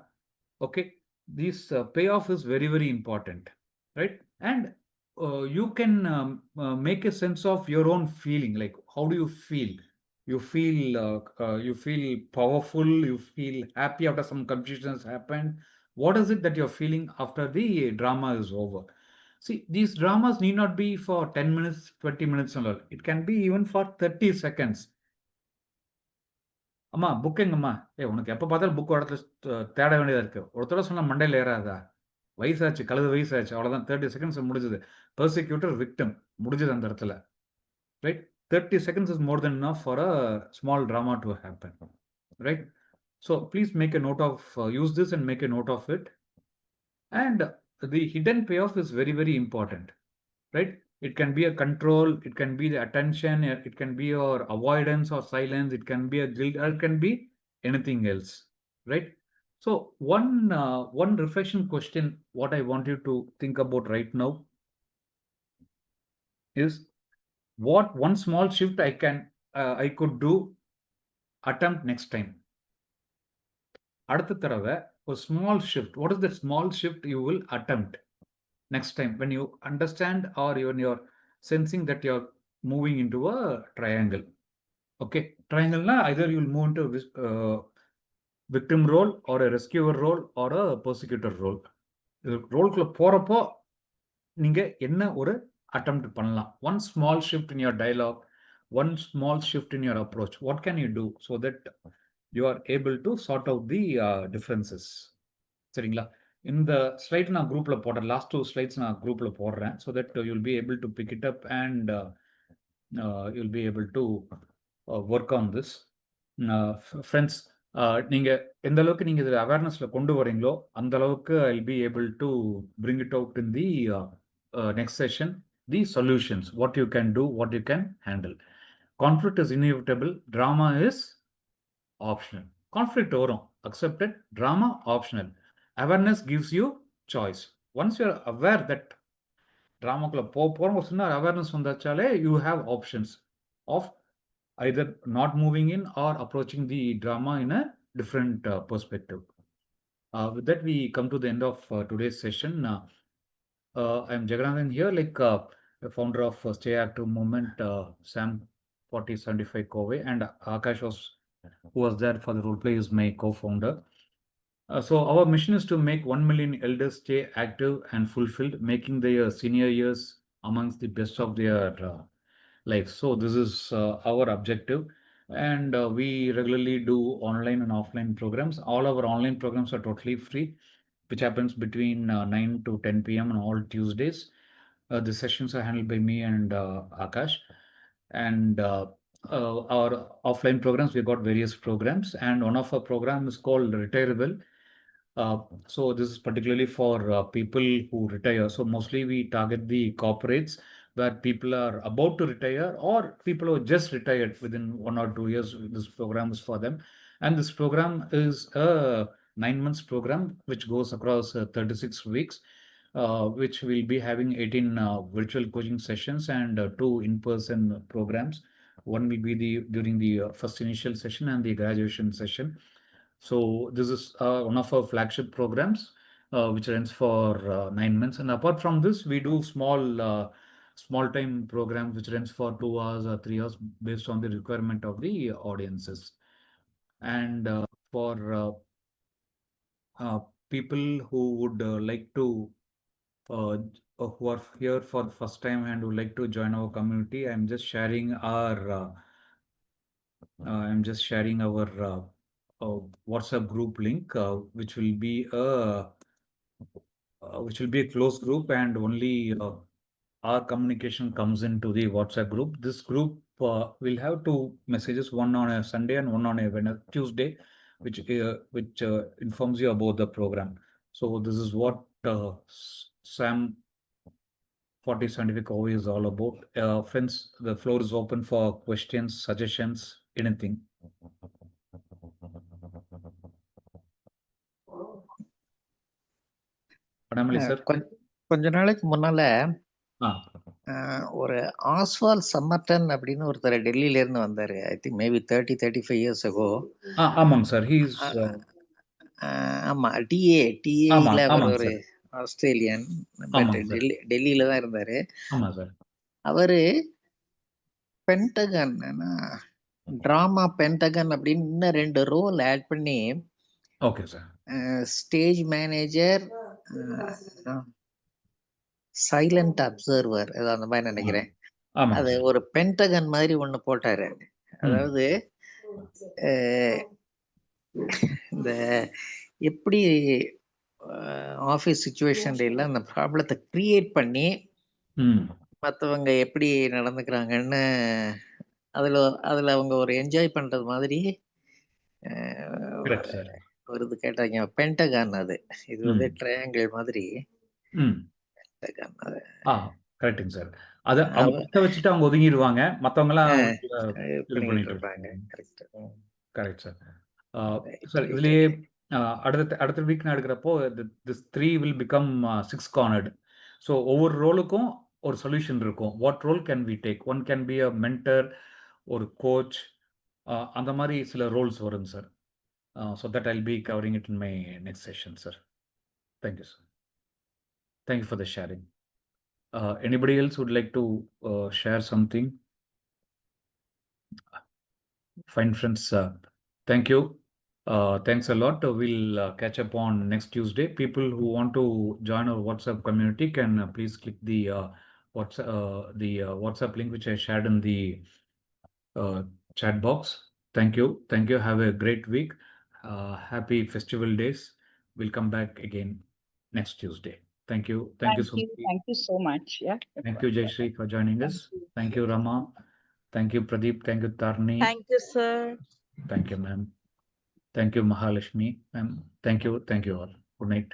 Okay, this payoff is very, very important, right? And you can make a sense of your own feeling, like how do you feel? You feel powerful, you feel happy after some confusion has happened. What is it that you're feeling after the drama is over? See, these dramas need not be for 10 minutes, 20 minutes and all. It can be even for 30 seconds. அம்மா book எங்கம்மா? உனக்கு எப்போ பார்த்தாலும் book இடத்துல தேட வேண்டியதாக இருக்குது. ஒருத்தர சொன்னால் மண்டையில் ஏறாதா? வயசாச்சு, கழுது வயசாச்சு, அவ்வளோதான். 30 செகண்ட்ஸ் முடிஞ்சது. பெர்சிக்யூட்டர் விக்டிம் முடிஞ்சது அந்த இடத்துல, right? 30 seconds is more than enough for a small drama to happen, right? So please make a note of, use this and make a note of it. And the hidden payoff is very, very important, right? It can be a control, it can be the attention, it can be your avoidance or silence, it can be a guilt, or it can be anything else, right? So one reflection question, what I want you to think about right now is, what one small shift I could do, attempt next time. அடுத்த தடவை ஒரு small shift, what is the small shift you will attempt next time when you understand or when you're sensing that you're moving into a triangle? Okay, triangle na either you'll move into victim role or a rescuer role or a persecutor role. ரோல்குள்ள போறப்போ நீங்க என்ன ஒரு attempt பண்ணலாம்? One small shift in your dialogue, one small shift in your approach, what can you do so that you are able to sort out the differences? சரிங்களா? இந்த slide நான் குரூப்ல போடுறேன். லாஸ்ட் 2 slides நான் குரூப்ல போடுறேன், so that you'll be able to pick it up and you'll be able to work on this. Friends, நீங்க எந்த அளவுக்கு நீங்க இதில் அவேர்னஸ்ல கொண்டு வரீங்களோ அந்த அளவுக்கு I'll be able to bring it out in the next session, the solutions, what you can do, what you can handle. Conflict is inevitable, drama is optional. Conflict வரும், accepted, drama optional. Awareness gives you choice. Once you're aware that dramaக்குள்ள போறோம் ஒரு சின்ன awareness வந்தாச்சாலே you have options of either not moving in or approaching the drama in a different perspective. With that, we come to the end of today's session. I'm Jagannathan here, like the founder of Stay Active Movement, Sam 4075 Kovai, and Akash who was there for the role play, is my co-founder. So our mission is to make 1 million elders stay active and fulfilled, making their senior years amongst the best of their life. So this is our objective, and we regularly do online and offline programs. All our online programs are totally free, which happens between 9 to 10 p.m. on all Tuesdays. The sessions are handled by me and Akash. And our offline programs, we've got various programs, and one of our programs is called Retireable. So this is particularly for people who retire. So mostly we target the corporates where people are about to retire or people who just retired within 1 or 2 years. This program is for them. And this program is a 9 months program which goes across 36 weeks, which will be having 18 virtual coaching sessions and 2 in-person programs. One will be during the first initial session and the graduation session. So this is one of our flagship programs, which runs for 9 months. And apart from this, we do small small time programs which runs for 2 hours or 3 hours based on the requirement of the audiences. And for people who would like to who are here for the first time and would like to join our community, I'm just sharing our WhatsApp group link, which will be a closed group, and only our communication comes into the WhatsApp group. This group will have two messages, one on a Sunday and one on a Tuesday, which informs you about the program. So this is what Sam 40 Scientific Kovai is all about. Friends, the floor is open for questions, suggestions, anything. Padamali sir. கொஞ்ச நாளைக்கு முன்னால Ah. ஒரு ஆஸ்வால் சம்மர்டன் அப்படின்னு ஒருத்தர் டெல்லியில இருந்து வந்தாரு. I think maybe 35 years ago. ஆமாங்க சார். ஹீஸ் ஆமா டிஏல அவர் ஆமாங்க ஒரு சார். ஆஸ்திரேலியன், பட் ஆமாங்க சார். டெல்லியில தான் இருந்தாரு. ஆமா சார். அவரு பென்டகன் டிராமா பென்டகன் அப்படின்னு இன்னும் 2 ரோல் ஆட் பண்ணி okay sir. Stage manager, silent observer ஏதோ அந்த மாதிரி நினைக்கிறேன். ஆமாங்க அது சார். ஒரு பென்டகன் மாதிரி ஒண்ணு போட்டாரு. அதாவது இந்த எப்படி ஆஃபீஸ் சிச்சுவேஷன்ல எல்லாம் அந்த ப்ராப்ளத்தை கிரியேட் பண்ணி மற்றவங்க எப்படி நடந்துக்கிறாங்கன்னு அதுல அவங்க ஒரு என்ஜாய் பண்றது மாதிரி கரெக்ட் சார். ஒரு இது கேட்டாங்க. பென்டகான் அது, இது வந்து ட்ரையாங்கிள் மாதிரி. பென்டகான் அது கரெக்டுங்க சார். அது அவங்க கிட்ட வச்சுட்டு அவங்க ஒதுங்கிடுவாங்க, மற்றவங்க எல்லாம் இது பண்ணிட்டு இருப்பாங்க. Correct correct sir. சார் இதுலயே அடுத்த வீக் நான் எடுக்கிறப்போ this 3 will become 6 cornered. So ஒவ்வொரு ரோலுக்கும் ஒரு சொல்யூஷன் இருக்கும். What role can we take? One can be a mentor, ஒரு கோச், அந்த மாதிரி சில ரோல்ஸ் வருங்க sir. So that I'll be covering it in my next session sir. Thank you sir. Thank you for the sharing. Anybody else would like to share something? Fine friends, thank you. Thanks a lot. We'll catch up on next Tuesday. People who want to join our WhatsApp community can please click the WhatsApp link which I shared in the chat box. Thank you. Thank you. Have a great week. Happy festival days. We'll come back again next Tuesday. Thank you. Thank you so much. Thank you so much. Yeah. Thank you, Jayashree, for joining us. Thank you, Rama. Thank you, Pradeep. Thank you, Tarni. Thank you, sir. Thank you, ma'am. Thank you, Mahalakshmi, ma'am. Thank you. Thank you all. Good night.